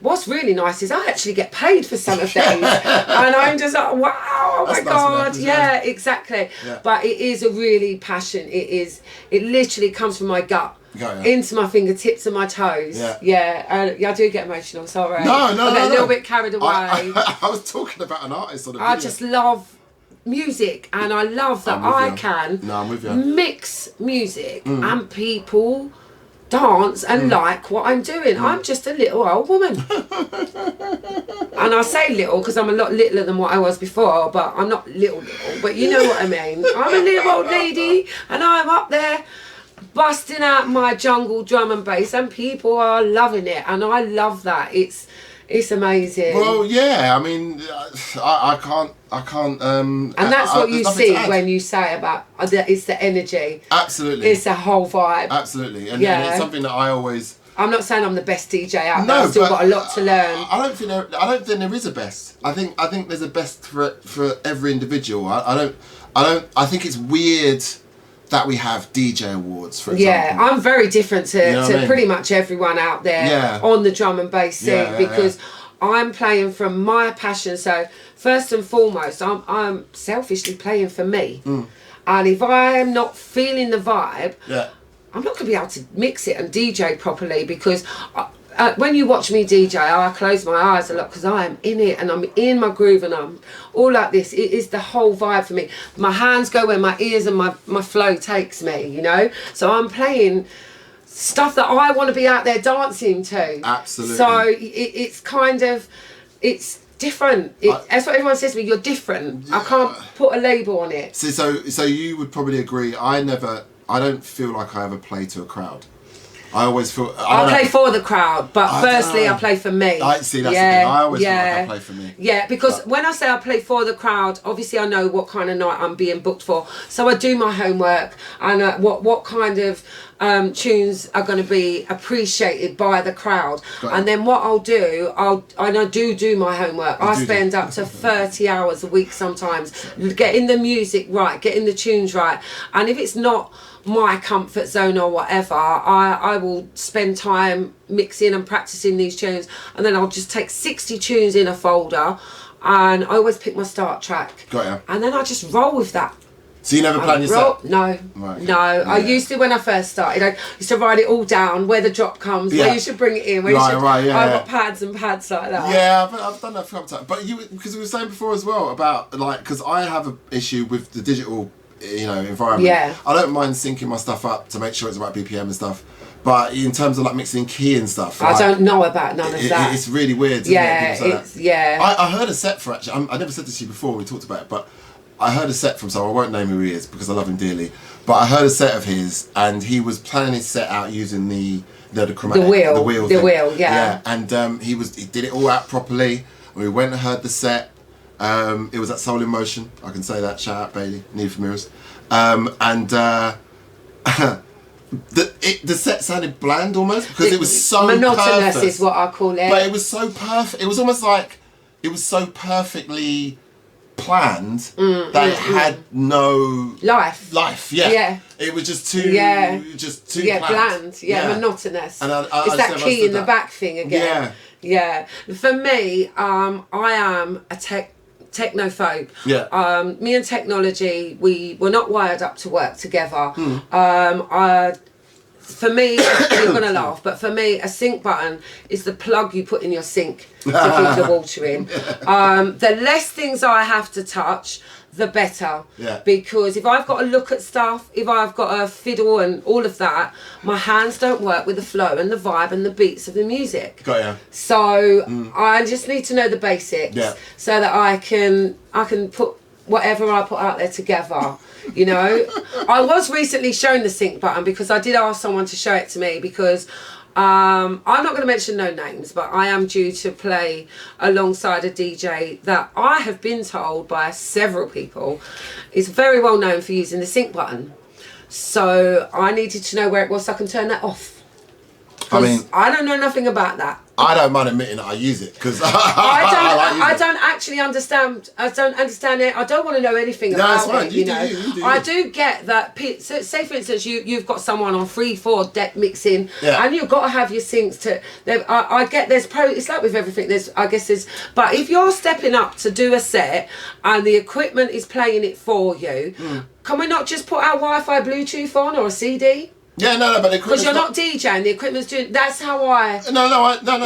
what's really nice is I actually get paid for some of these. And I'm just like, wow, oh my God. Yeah, exactly. Yeah. But it is a really passion. It literally comes from my gut. Into my fingertips and my toes. I do get emotional, sorry. No. I get a little bit carried away. I was talking about an artist on a video. I just love music, and I love that I can mix music and people dance and like what I'm doing. I'm just a little old woman. And I say little because I'm a lot littler than what I was before, but I'm not little, but you know what I mean. I'm a little old lady, and I'm up there busting out my jungle drum and bass, and people are loving it, and I love that. It's amazing. Well, yeah, I mean, I can't. And that's what you see when you say about it's the energy. Absolutely. It's a whole vibe. Absolutely, and it's something that I always. I'm not saying I'm the best DJ out there. I've still got a lot to learn. I don't think there is a best. I think there's a best for every individual. I think it's weird that we have DJ awards, for example. Yeah, I'm very different to pretty much everyone out there on the drum and bass scene because I'm playing from my passion. So first and foremost, I'm selfishly playing for me. And if I am not feeling the vibe, I'm not going to be able to mix it and DJ properly, because when you watch me DJ, I close my eyes a lot because I am in it and I'm in my groove and I'm all like this. It is the whole vibe for me. My hands go where my ears and my flow takes me, you know? So I'm playing stuff that I want to be out there dancing to. Absolutely. So it's kind of, it's different. That's what everyone says to me, you're different. I can't put a label on it. So you would probably agree, I don't feel like I ever play to a crowd. I always feel... I play for the crowd, but firstly I play for me. I see, that's the thing. I always feel like I play for me. Yeah, because when I say I play for the crowd, obviously I know what kind of night I'm being booked for. So I do my homework and what kind of tunes are going to be appreciated by the crowd. And then what I'll do, I do my homework. I spend up to 30 hours a week sometimes getting the music right, getting the tunes right. And if it's not my comfort zone or whatever, I will spend time mixing and practicing these tunes, and then I'll just take 60 tunes in a folder, and I always pick my start track. Got ya. And then I just roll with that. So you never plan your set? No. Right. No. Yeah. I used to when I first started. I used to write it all down, where the drop comes, where you should bring it in, where you should... I've got pads and pads like that. Yeah, I've done that for a time. But because we were saying before as well about, like, because I have an issue with the digital environment. Yeah. I don't mind syncing my stuff up to make sure it's the right BPM and stuff. But in terms of like mixing key and stuff, I don't know about none of that. It's really weird. I heard a set for actually. I never said this to you before. We talked about it, but I heard a set from someone. I won't name who he is because I love him dearly. But I heard a set of his, and he was planning his set out using the chromatic, the wheel. Yeah. And he did it all out properly. We went and heard the set. It was at Soul in Motion. I can say that. Shout out Bailey, Need for Mirrors. The set sounded bland almost because it was so monotonous perfect. Is what I call it. But it was so perfect. It was almost like it was so perfectly planned that it had no life. Yeah. It was just too bland. Monotonous. And it's that key in the back thing again. Yeah. For me, I am a technophobe. Me and technology, we were not wired up to work together. for me, you're gonna laugh, but for me, a sink button is the plug you put in your sink to keep the water in. The less things I have to touch, the better. Yeah. Because if I've got to look at stuff, if I've got to fiddle and all of that, my hands don't work with the flow and the vibe and the beats of the music. Got ya. So I just need to know the basics, so that I can put whatever I put out there together. You know, I was recently shown the sync button because I did ask someone to show it to me because I'm not going to mention no names, but I am due to play alongside a DJ that I have been told by several people is very well known for using the sync button. So I needed to know where it was so I can turn that off. I mean, I don't know nothing about that. I don't mind admitting that I use it because I don't actually understand. I don't understand it. I don't want to know anything about it. You know, I do get that. So say for instance, you've got someone on 3/4 deck mixing, and you've got to have your syncs to. I get there's pro. It's like with everything. But if you're stepping up to do a set and the equipment is playing it for you, can we not just put our Wi-Fi Bluetooth on or a CD? Yeah, no, but because you're not DJing, the equipment's doing. That's how I. No.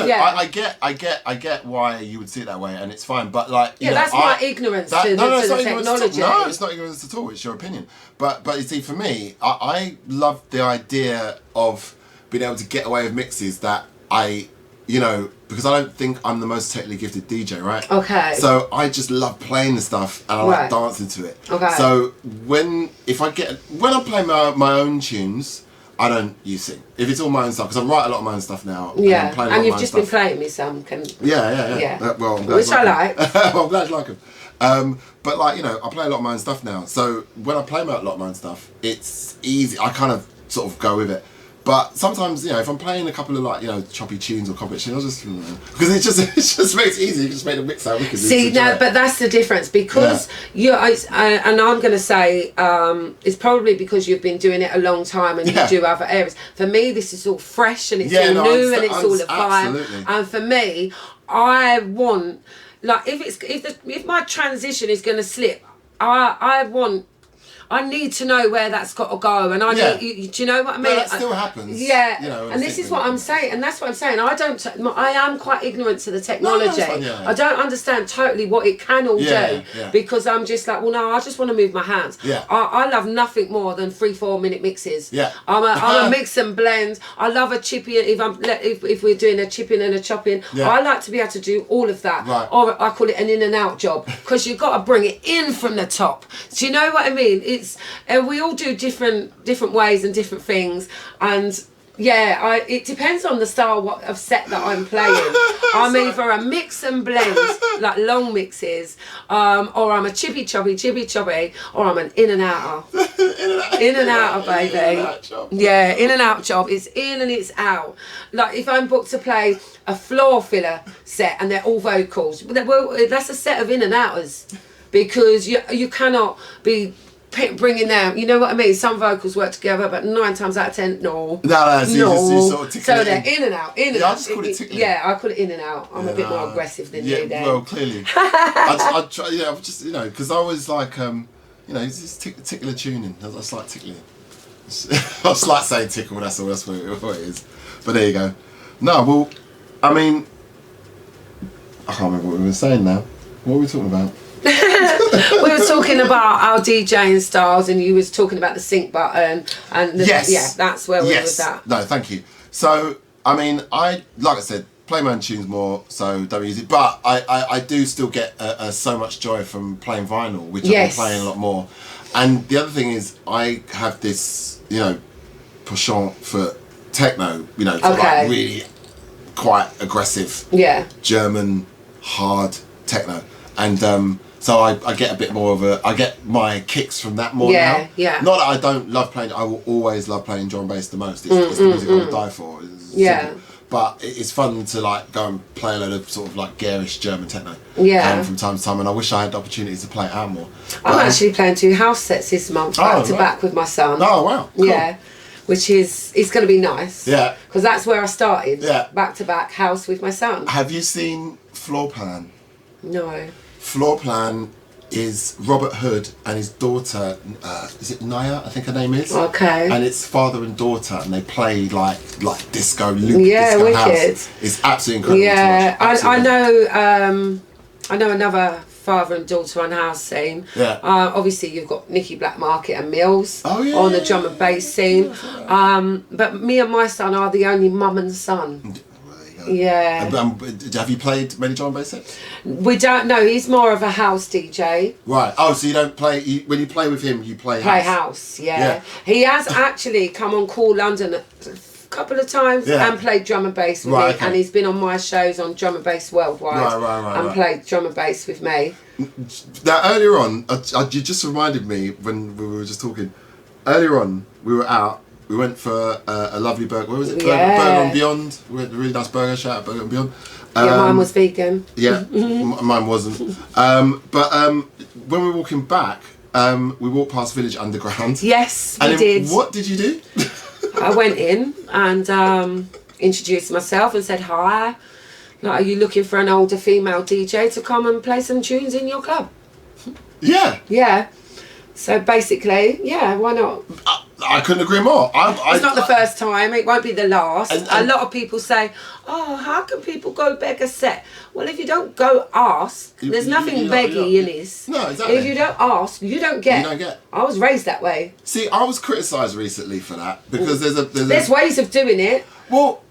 Yeah. I get why you would see it that way, and it's fine. But like, you know, that's my ignorance to the technology. No, it's not ignorance at all. It's your opinion. But you see, for me, I love the idea of being able to get away with mixes that because I don't think I'm the most technically gifted DJ, right? Okay. So I just love playing the stuff and I like dancing to it. Okay. So when I'm playing my own tunes, I don't use sync. If it's all my own stuff, because I write a lot of my own stuff now. Yeah, and you've just been playing me some. Yeah. Well, I'm glad which I like. Well, I'm glad you like them. But like, you know, I play a lot of my own stuff now. So when I play a lot of my own stuff, it's easy. I kind of sort of go with it. But sometimes, you know, if I'm playing a couple of like, you know, choppy tunes or competition, I'll just because it just makes it easy. You just make the mix out wicked. See, no, but that's the difference because and I'm going to say it's probably because you've been doing it a long time and you do other areas. For me, this is all fresh and it's all new and it's all a vibe. And for me, I want like if my transition is going to slip, I need to know where that's got to go, and do you know what I mean? No, that still happens. Yeah, you know, and this is what I'm saying, and that's what I'm saying. I am quite ignorant to the technology. I don't understand totally what it can all do because I'm just like, well, no, I just want to move my hands. Yeah. I love nothing more than 3-4 minute mixes. Yeah. I'm a mix and blend. I love a chippy. If we're doing a chipping and a chopping, I like to be able to do all of that. Right. Or I call it an in and out job because you've got to bring it in from the top. Do you know what I mean? We all do different ways and different things, and it depends on the style of set that I'm playing. I'm either a mix and blend, like long mixes, or I'm a chippy choppy, or I'm an in and outer. In and outer, baby. Yeah, in and out job. It's in and it's out. Like if I'm booked to play a floor filler set and they're all vocals, well, that's a set of in and outers because you cannot be bringing them, you know what I mean? Some vocals work together, but 9 times out of 10, no. No, so you sort of tickle so they're in and out, in and out. I just call it tickling. Yeah, I call it in and out. I'm a bit more aggressive than you then. Well, clearly. I try, I'm just, you know, because I always like, you know, it's just tickler tuning. I just like tickling. I just like saying tickle, that's all, that's what it is. But there you go. No, well, I mean, I can't remember what we were saying now. What were we talking about? We were talking about our DJing styles, and you was talking about the sync button, and that's where we was at. No, thank you. So, I mean, like I said, play my own tunes more, so don't use it. But I do still get so much joy from playing vinyl, which I've been playing a lot more. And the other thing is, I have this, you know, penchant for techno, you know, for like really quite aggressive, German hard techno, and so I get a bit more of I get my kicks from that more now. Yeah. Not that I don't love playing. I will always love playing drum and bass the most. It's the music I will die for. Simple. But it's fun to like go and play a load of sort of like garish German techno. From time to time, and I wish I had the opportunity to play it out more. I'm actually playing 2 house sets this month back to back with my son. Oh wow! Cool. Yeah. Which it's going to be nice. Yeah. Because that's where I started. Yeah. Back to back house with my son. Have you seen Floor Plan? No. Floor Plan is Robert Hood and his daughter, is it Naya? I think her name is. Okay. And it's father and daughter, and they play like disco, loop disco wicked. House. It's absolutely incredible. Yeah, to watch. I know another father and daughter on house scene. Yeah. Obviously, you've got Nicky Blackmarket and Mills on the drum and bass scene. But me and my son are the only mum and son. Yeah. Have you played many drum and bass sets? We don't know. He's more of a house DJ. Right. Oh, so you don't play... when you play with him, you play house. Yeah. He has actually come on Call London a couple of times and played drum and bass with me. Okay. And he's been on my shows on Drum and Bass Worldwide. And played drum and bass with me. Now, earlier on, you just reminded me when we were just talking. Earlier on, we were out. We went for a lovely burger. Where was it? Burger and Beyond. We went to a really nice burger. Shout out Burger and Beyond. Mine was vegan. Yeah, mine wasn't. But when we were walking back, we walked past Village Underground. Yes, we did. What did you do? I went in and introduced myself and said hi. Like, are you looking for an older female DJ to come and play some tunes in your club? Yeah. Yeah. So basically, yeah, why not? I couldn't agree more. It's not the first time. It won't be the last. A lot of people say, "Oh, how can people go beg a set?" Well, if you don't go ask, there's nothing beggy in this. No, exactly. If you don't ask, you don't get. You don't get. I was raised that way. See, I was criticised recently for that because there's ways of doing it. Well,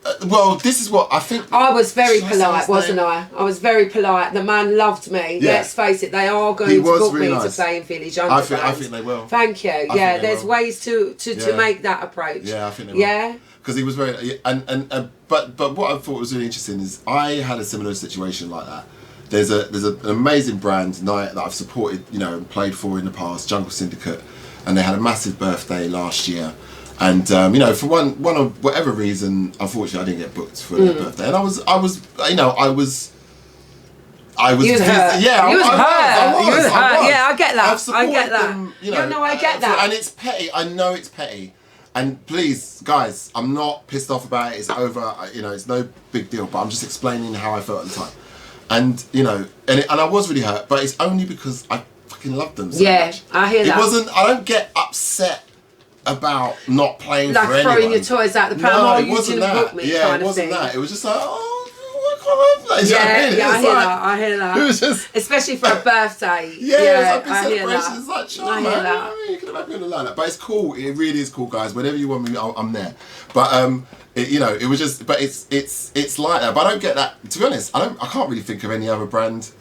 this is what I think. I was very polite, wasn't I? I was very polite. The man loved me. Yeah. Let's face it, they are going to book me to play in Village Underground. I think they will. Thank you. Yeah, there's ways to make that approach. Yeah, I think they will. Yeah. Because he was very but what I thought was really interesting is I had a similar situation like that. There's an amazing brand night that I've supported, and played for in the past, Jungle Syndicate, and they had a massive birthday last year. And for one of whatever reason, unfortunately, I didn't get booked for their birthday, and I was You was hurt. Yeah, I was. Yeah, I get that. I get that. Them, I get that. And it's petty. I know it's petty. And please, guys, I'm not pissed off about it. It's over. It's no big deal. But I'm just explaining how I felt at the time. And and I was really hurt. But it's only because I fucking loved them so much. I hear that. It wasn't. I don't get upset about not playing for anyone. Like throwing your toys out the pram. No, it wasn't that. It wasn't that. It was just like, I hear that. It was just, especially for a birthday. It's like a celebration. It's like, sure, man. You could have had me on the lineup, but it's cool. It really is cool, guys. Whenever you want me, I'm there. But it was just. But it's like that. But I don't get that. To be honest, I can't really think of any other brand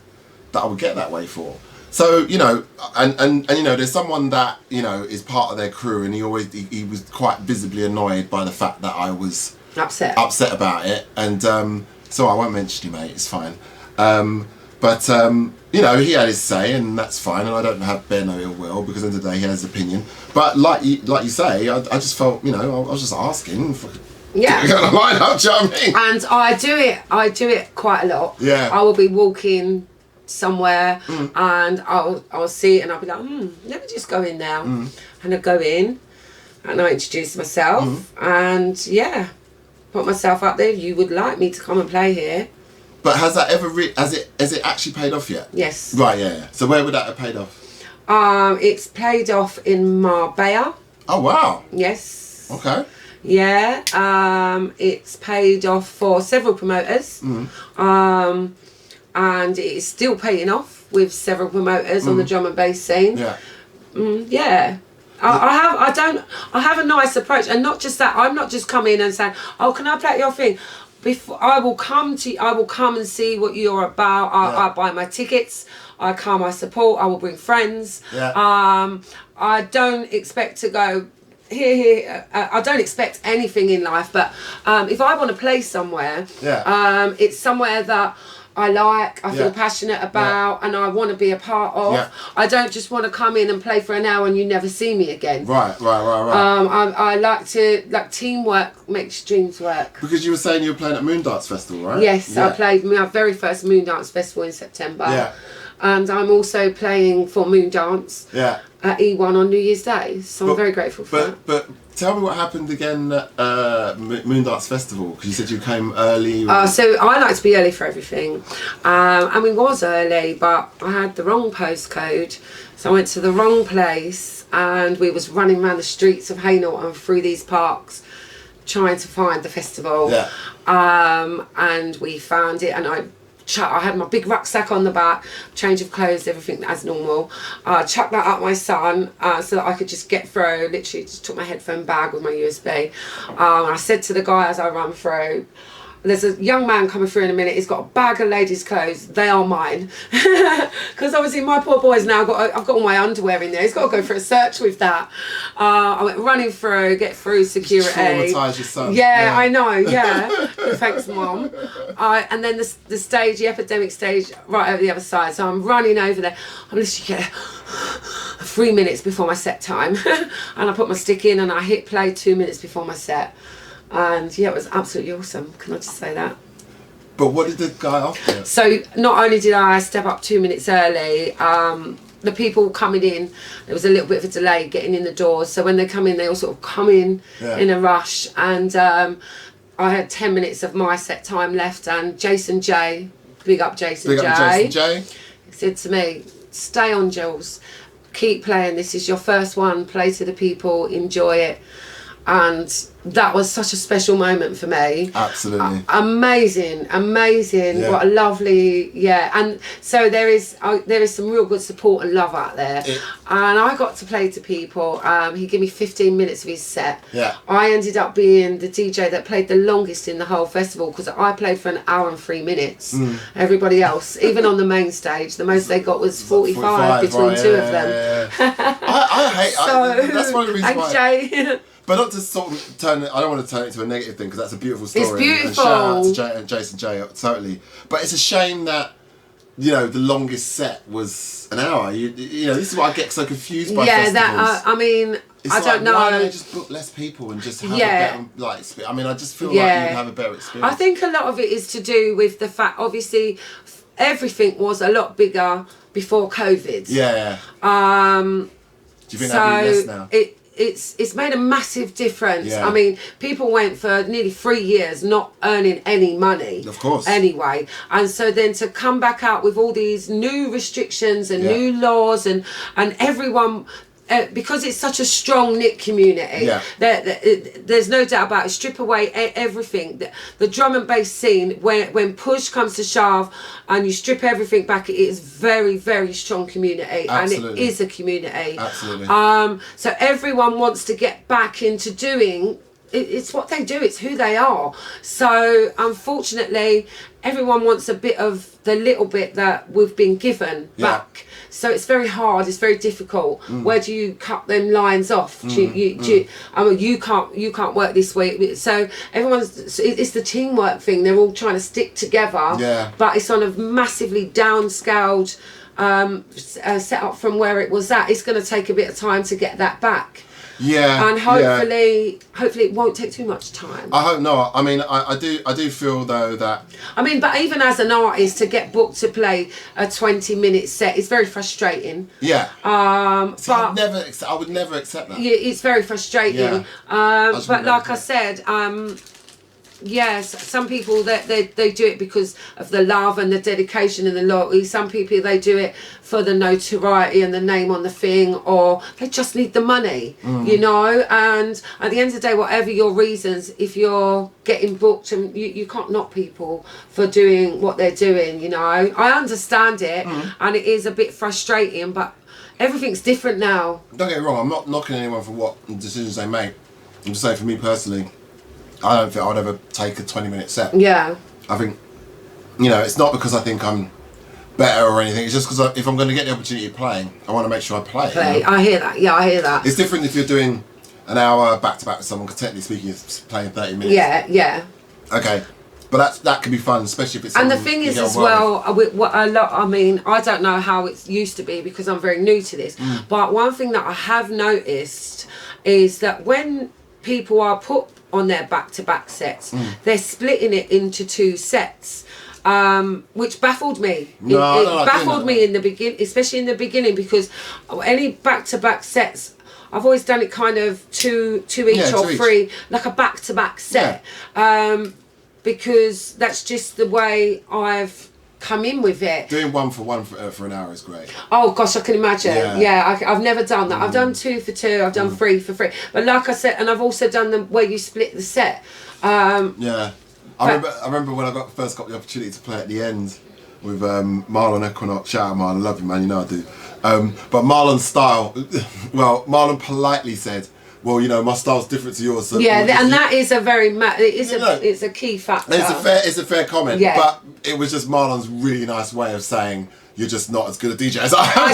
that I would get that way for. So and there's someone that is part of their crew, and he was quite visibly annoyed by the fact that I was upset about it, and so I won't mention you, mate. It's fine. But he had his say, and that's fine, and I don't bear no ill will because at the end of the day he has his opinion. But like you say, I just felt I was just asking. Yeah. Get on a line up, do you know what I mean? And I do it quite a lot. Yeah. I will be walking somewhere and I'll see it and I'll be like, let me just go in now. And I go in and I introduce myself and put myself up there. You would like me to come and play here. But has that ever has it actually paid off yet? Yes. Right, yeah. So where would that have paid off? It's paid off in Marbella. Oh wow. Yes. Okay. Yeah. It's paid off for several promoters. And it is still paying off with several promoters on the drum and bass scene. Yeah. I have a nice approach, and not just that. I'm not just coming and saying, "Oh, can I play your thing?" Before I will come and see what you're about. I buy my tickets. I come. I support. I will bring friends. Yeah. I don't expect to go here. I don't expect anything in life, but if I want to play somewhere, it's somewhere that I like, I feel passionate about, and I want to be a part of. Yeah. I don't just want to come in and play for an hour and you never see me again. Right. I like teamwork makes dreams work. Because you were saying you were playing at Moondance Festival, right? Yes, I played my very first Moondance Festival in September. Yeah. and I'm also playing for Moondance at E1 on New Year's Day. So I'm very grateful for that. But tell me what happened again at Moondance Festival, because you said you came early. So I like to be early for everything, and we was early, but I had the wrong postcode, so I went to the wrong place, and we was running around the streets of Hainault and through these parks trying to find the festival. And we found it, and I had my big rucksack on the back, change of clothes, everything as normal. Chucked that up my son so that I could just get through. Literally just took my headphone bag with my USB. I said to the guy as I ran through, there's a young man coming through in a minute, he's got a bag of ladies' clothes, they are mine. Because obviously my poor boy's now I've got all my underwear in there, he's got to go for a search with that. I went running through, get through security. Traumatise your son. Yeah, I know, thanks Mom. And then the stage, the epidemic stage, right over the other side, so I'm running over there. I'm literally 3 minutes before my set time. And I put my stick in and I hit play 2 minutes before my set. And yeah, it was absolutely awesome. Can I just say that? But what did the guy offer? So not only did I step up 2 minutes early, the people coming in, there was a little bit of a delay getting in the doors. So when they come in, they all sort of come in a rush. And I had 10 minutes of my set time left. And Jason J, big up Jason J, said to me, "Stay on, Jules. Keep playing. This is your first one. Play to the people. Enjoy it." And that was such a special moment for me. Absolutely. Amazing. Yeah. What a lovely, and so there is some real good support and love out there. And I got to play to people. He gave me 15 minutes of his set. I ended up being the DJ that played the longest in the whole festival, because I played for 1 hour and 3 minutes. Everybody else, even on the main stage, the most they got was 45 between two of them. I hate that's one of the reasons why. Jay, but not to sort of turn it, I don't want to turn it into a negative thing, because that's a beautiful story. It's beautiful. And shout out to Jason J, totally. But it's a shame that, you know, the longest set was an hour. You know, this is what I get so confused by festivals. I mean, it's I don't know. Why don't they just book less people and just have a better, I mean, I just feel like you'd have a better experience. I think a lot of it is to do with the fact, obviously, everything was a lot bigger before COVID. Do you think that'd be less now? It's made a massive difference. I mean, people went for nearly 3 years not earning any money. Of course. Anyway. And so then to come back out with all these new restrictions and new laws and everyone... because it's such a strong knit community, there's no doubt about it. Strip away everything. The drum and bass scene, when push comes to shove and you strip everything back, it is very, very strong community. Absolutely. And it is a community. Absolutely. So everyone wants to get back into doing, it's what they do, it's who they are. So unfortunately, everyone wants a bit of the little bit that we've been given back. So it's very hard, it's very difficult. Where do you cut them lines off? You can't work this week. So it's the teamwork thing. They're all trying to stick together. But it's on a massively downscaled set up from where it was at. It's going to take a bit of time to get that back. And hopefully it won't take too much time. I hope not. I mean, I do feel though that... I mean, but even as an artist, to get booked to play a 20-minute set is very frustrating. But I would never accept that. Yeah, it's very frustrating. But like I said, yes, some people they do it because of the love and the dedication and the loyalty. Some people, they do it for the notoriety and the name on the thing, or they just need the money, you know. And at the end of the day, whatever your reasons, if you're getting booked, and you can't knock people for doing what they're doing, you know. I understand it, and it is a bit frustrating, but everything's different now. Don't get me wrong, I'm not knocking anyone for what decisions they make. I'm just saying, for me personally, I don't think I would ever take a 20-minute set. I think, you know, it's not because I think I'm better or anything. It's just because if I'm going to get the opportunity of playing, I want to make sure I play. You know? I hear that. Yeah, I hear that. It's different if you're doing an hour back-to-back with someone, because technically speaking, it's playing 30 minutes. Okay. But that can be fun, especially if it's... And the thing is as well, I mean, I don't know how it used to be because I'm very new to this, but one thing that I have noticed is that when people are put on their back-to-back sets, they're splitting it into 2 sets. which baffled me. No, it baffled me in the begin, especially in the beginning, because any back-to-back sets, I've always done it kind of two each or three, like a back-to-back set, because that's just the way I've come in with it. Doing one for an hour is great. Oh gosh, I can imagine. I've never done that. I've done 2 for 2. I've done 3 for 3. But like I said, and I've also done them where you split the set. I remember when I first got the opportunity to play at the end with Marlon Equinox. Shout out Marlon, I love you, man. You know I do. But Marlon's style. Well, Marlon politely said, well, you know, my style's different to yours. So that is a very it's a key factor. It's a fair comment. Yeah. But it was just Marlon's really nice way of saying you're just not as good a DJ as I am. I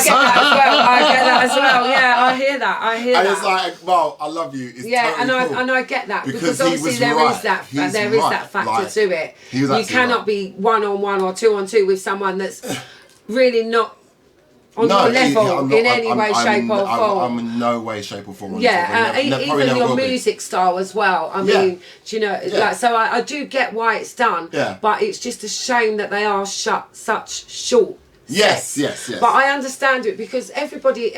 get that as well. Yeah, I hear that. And it's like, well, I love you. It's totally cool. And I get that because obviously there is that factor to it. You cannot be 1-on-1 or 2-on-2 with someone that's really not on your level in any way, shape or form. I'm in no way, shape or form. Even your music style as well. I mean, do you know, like, so I do get why it's done. Yeah. But it's just a shame that they are such short. Yes. But I understand it because everybody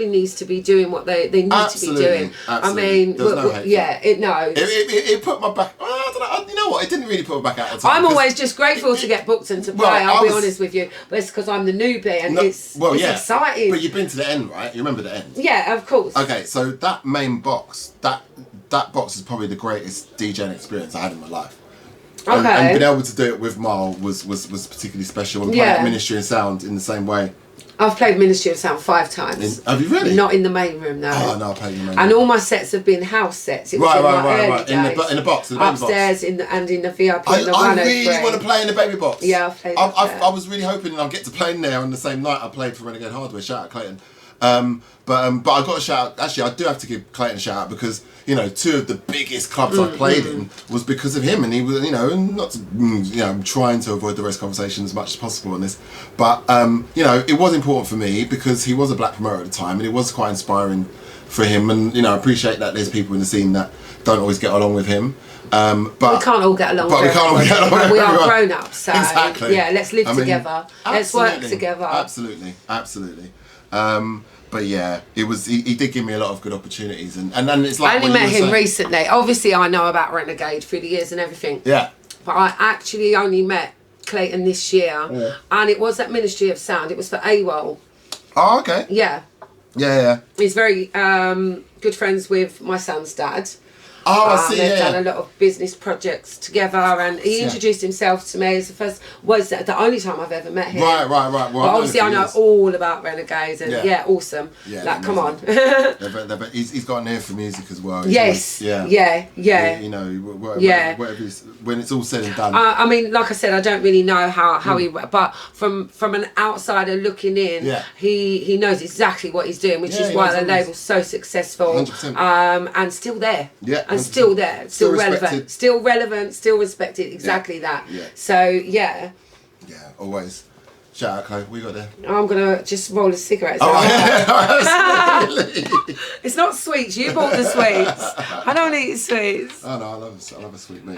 needs to be doing what they need to be doing. Absolutely. I mean, it put my back. I don't know. You know what? It didn't really put my back out. I'm always just grateful to get booked and to play. I'll be honest with you, but it's because I'm the newbie and it's exciting. But you've been to the end, right? You remember the end? Yeah, of course. Okay, so that main box, that box is probably the greatest DJing experience I had in my life. And being able to do it with Marl was particularly special, and playing Ministry of Sound in the same way. I've played Ministry of Sound 5 times. Have you really? Not in the main room, though. Oh, no, I played in the main room. And all my sets have been house sets. It was right. In the box, in the baby upstairs, box. and in the VIP. I really want to play in the baby box. Yeah, I've played I was really hoping I'll get to play in there on the same night I played for Renegade Hardware. Shout out Clayton. But I got a shout out. Actually, I do have to give Clayton a shout out because, you know, 2 of the biggest clubs I played in was because of him, and he was, you know, not to, you know, I'm trying to avoid the rest conversation as much as possible on this, but you know, it was important for me because he was a black promoter at the time, and it was quite inspiring for him, and you know, I appreciate that there's people in the scene that don't always get along with him. But we can't all get along. But we can't all get along. We are grown ups, so exactly. Yeah, let's live together. Let's work together. Absolutely. But yeah, it was. He did give me a lot of good opportunities, and then it's like I only met him recently. Obviously, I know about Renegade through the years and everything. Yeah. But I actually only met Clayton this year, and it was at Ministry of Sound. It was for AWOL. Oh, okay. Yeah. Yeah. He's very good friends with my son's dad. Oh, I see. They've done a lot of business projects together, and he introduced himself to me as the only time I've ever met him. Right. Well, but obviously, I know all about Renegades, and awesome. Yeah, like, come on. He's got an ear for music as well. Yes. Yeah. You know, whatever when it's all said and done. I mean, like I said, I don't really know how he, but from an outsider looking in, he knows exactly what he's doing, which is why the label's so successful. 100%. And still there. Yeah. And still there, still relevant, respected. still relevant, still respected. Exactly that. Yeah. So yeah, always. Shout out, Chloe. What you got there? I'm gonna just roll a cigarette. It's not sweets. You bought the sweets. I don't eat sweets. Oh no, I love a sweet mate.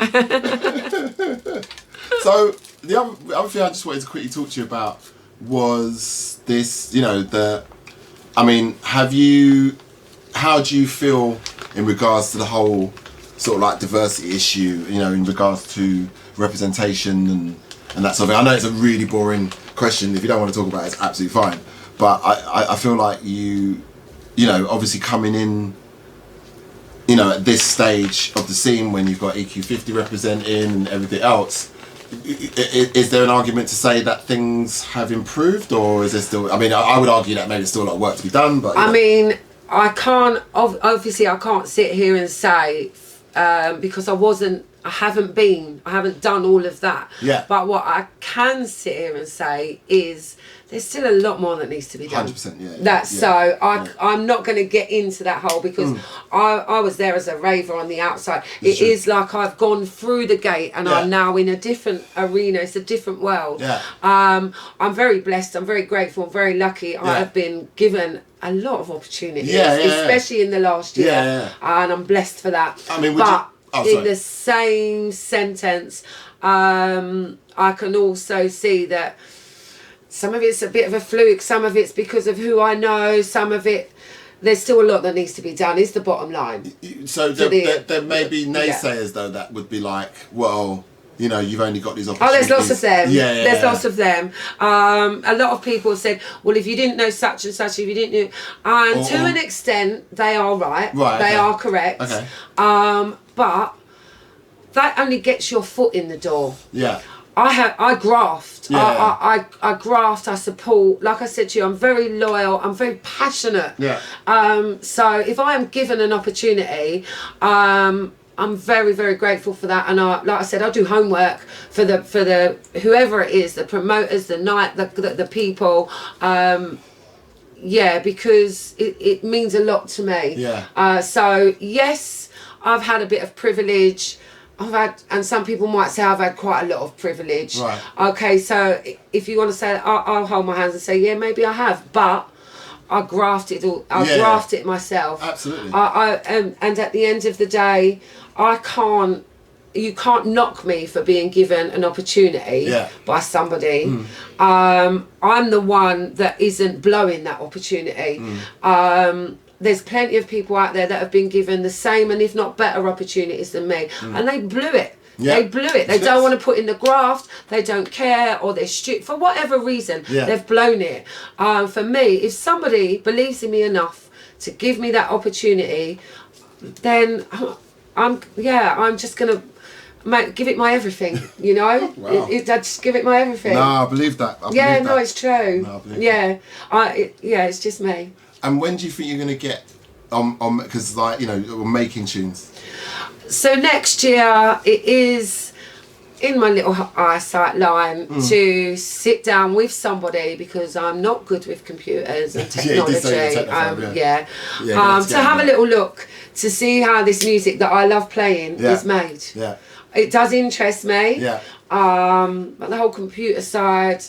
So the other thing I just wanted to quickly talk to you about was this. You know, how do you feel in regards to the whole sort of like diversity issue, you know, in regards to representation and that sort of thing? I know it's a really boring question. If you don't want to talk about it, it's absolutely fine. But I feel like you know, obviously coming in, you know, at this stage of the scene when you've got EQ50 representing and everything else, is there an argument to say that things have improved, or is there still, I mean, I would argue that maybe there's still a lot of work to be done, but... I mean, I can't sit here and say, because I haven't done all of that. Yeah. But what I can sit here and say is there's still a lot more that needs to be done. 100%, yeah. So I'm not going to get into that hole because I was there as a raver on the outside. It is like I've gone through the gate and I'm now in a different arena. It's a different world. Yeah. I'm very blessed. I'm very grateful. I'm very lucky. I have been given a lot of opportunities, especially in the last year. And I'm blessed for that. I mean, in the same sentence. I can also see that some of it's a bit of a fluke, some of it's because of who I know, some of it, there's still a lot that needs to be done, is the bottom line. So there may be naysayers, though, that would be like, well, you know, you've only got these opportunities. Oh, there's lots of them. Yeah. There's lots of them. A lot of people have said, well, if you didn't know such and such, if you didn't know... And to an extent, they are right. They are correct. Okay. But that only gets your foot in the door. Yeah. I graft. Yeah. I graft, I support. Like I said to you, I'm very loyal, I'm very passionate. Yeah. So if I am given an opportunity, I'm very, very grateful for that. And like I said, I do homework for the whoever it is, the promoters, the people. Yeah, because it means a lot to me. Yeah. So yes, I've had a bit of privilege. And some people might say I've had quite a lot of privilege. Right. Okay, so if you want to say, I'll hold my hands and say, yeah, maybe I have, but I grafted it myself. Absolutely. And at the end of the day, you can't knock me for being given an opportunity by somebody. I'm the one that isn't blowing that opportunity. There's plenty of people out there that have been given the same and if not better opportunities than me, and they blew it. They blew it. They don't want to put in the graft, they don't care, or they're strict for whatever reason. They've blown it. For me, if somebody believes in me enough to give me that opportunity, then I'm just gonna give it my everything, you know. Wow. I just give it my everything. No, I believe that. It's true. No, I believe that. It's just me. And when do you think you're going to get on because, like, you know, we're making tunes? So next year it is in my little eyesight line to sit down with somebody, because I'm not good with computers and technology. To have a little look to see how this music that I love playing is made. Yeah. It does interest me. Yeah. But the whole computer side,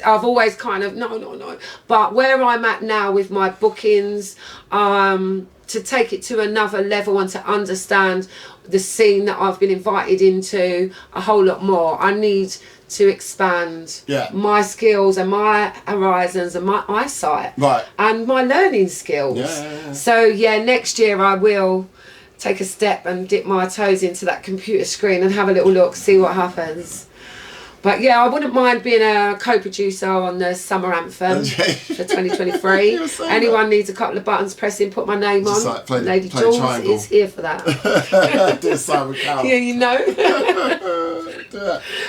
I've always kind of no. But where I'm at now with my bookings, to take it to another level and to understand the scene that I've been invited into a whole lot more, I need to expand my skills and my horizons and my eyesight and my learning skills. So next year I will take a step and dip my toes into that computer screen and have a little look, see what happens. But yeah, I wouldn't mind being a co-producer on the summer anthem for 2023. Anyone needs a couple of buttons pressing, put my name on. Like Lady Jules is here for that. Do Simon Cowell. Yeah, you know.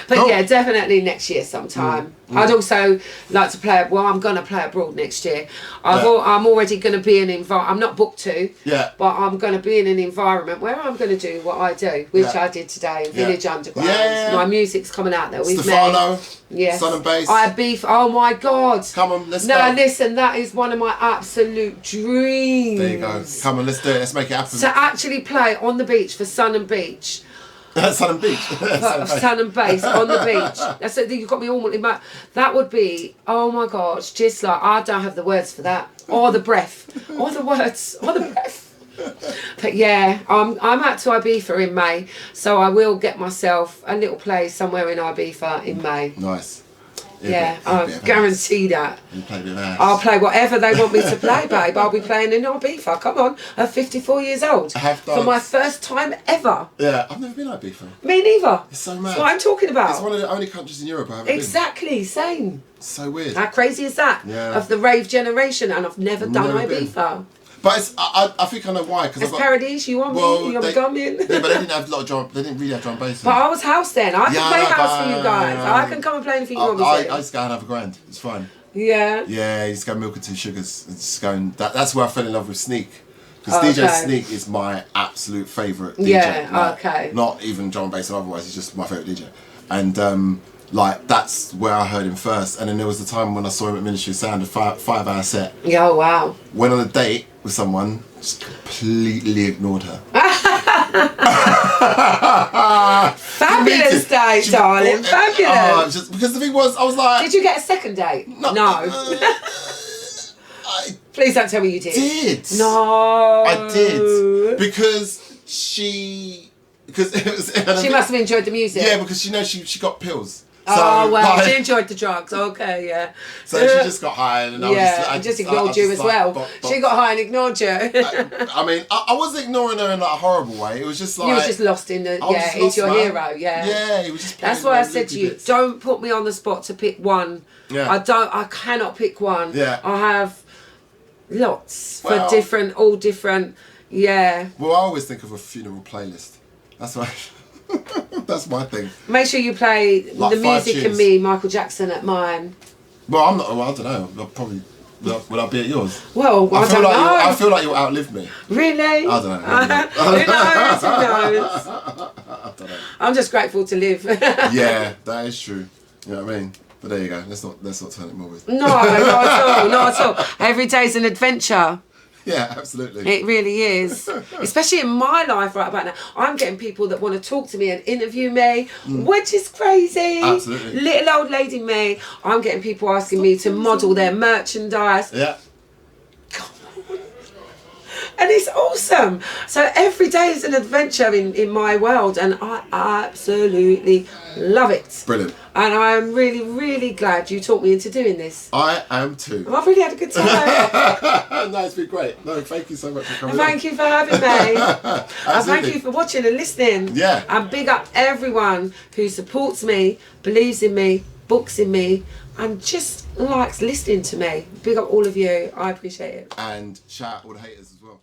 But yeah, definitely next year sometime. I'd also like to play. Well, I'm gonna play abroad next year. I'm already gonna be in I'm not booked to. But I'm gonna be in an environment where I'm gonna do what I do, which I did today, Village Underground. My music's coming out there with Stefano, me. Sun and Bass. I beef. Oh my God. Come on, let's go. go. Listen, that is one of my absolute dreams. There you go. Come on, let's do it. Let's make it happen. To actually play on the beach for Sun and Beach. Sun and Beach. Sun and Bass on the beach. That's it. You got me all in my. That would be. Oh my gosh! Just like, I don't have the words for that, or the breath, or the words, or the breath. But yeah, I'm out to Ibiza in May, so I will get myself a little place somewhere in Ibiza in May. Nice. I guarantee that. You play a bit of ass. I'll play whatever they want me to play, babe. I'll be playing in Ibiza. Come on, I'm 54 years old. For my first time ever. Yeah, I've never been to Ibiza. Me neither. It's so mad. That's what I'm talking about. It's one of the only countries in Europe I haven't been. Same. It's so weird. How crazy is that? Yeah. Of the rave generation, and I've never done Ibiza. But it's, I think I know why. It's Paradise. You want me? You want me come in? Yeah, but they didn't have a lot of drum. They didn't really have drum bass. But I was house then. I can play house for you guys. I can come and play anything you want me to. I just go and have a grand. It's fine. Yeah. Yeah, you just go milk and 2 sugars. And just go and that's where I fell in love with Sneak. Because DJ Sneak is my absolute favourite DJ. Yeah. Not even drum and bass or otherwise. He's just my favourite DJ. And like, that's where I heard him first. And then there was the time when I saw him at Ministry of Sound, a 5-hour set. Yeah, oh, wow. Went on a date with someone, just completely ignored her. Fabulous date, darling. Fabulous. Just because the thing was, I was like... Did you get a second date? No. I Please don't tell me you did. Did. No. I did. Because because it was. She must have enjoyed the music. Yeah, because she got pills. So, oh well, like, she enjoyed the drugs. Okay, yeah. So she just got high, and I just ignored you as well. She got high and ignored you. I mean, I wasn't ignoring her in like a horrible way. It was just like you were just lost in the. Yeah, he's your hero. Yeah. Yeah, he was just. That's why I said to you, don't put me on the spot to pick one. Yeah. I cannot pick one. Yeah. I have lots for all different. Yeah. Well, I always think of a funeral playlist. That's why. That's my thing. Make sure you play like The Music and Me, Michael Jackson at mine. Well, I'm not. Well, I don't know. I'll probably. Will I be at yours? Well, I don't know. I feel like you'll outlive me. Really? I don't know. Who knows? Who knows? I don't know. I'm just grateful to live. Yeah, that is true. You know what I mean? But there you go. Let's not turn it more with. No, not at all. Not at all. Every day's an adventure. Yeah, absolutely. It really is. Especially in my life right about now. I'm getting people that want to talk to me and interview me, which is crazy. Absolutely. Little old lady me. I'm getting people asking me to model their merchandise. Yeah. And it's awesome. So every day is an adventure in my world, and I absolutely love it. Brilliant. And I'm really, really glad you talked me into doing this. I am too. I've really had a good time. No, it's been great. No, thank you so much for coming. Thank you for having me. And thank you for watching and listening. Yeah. And big up everyone who supports me, believes in me, books in me, and just likes listening to me. Big up all of you. I appreciate it. And shout out all the haters as well.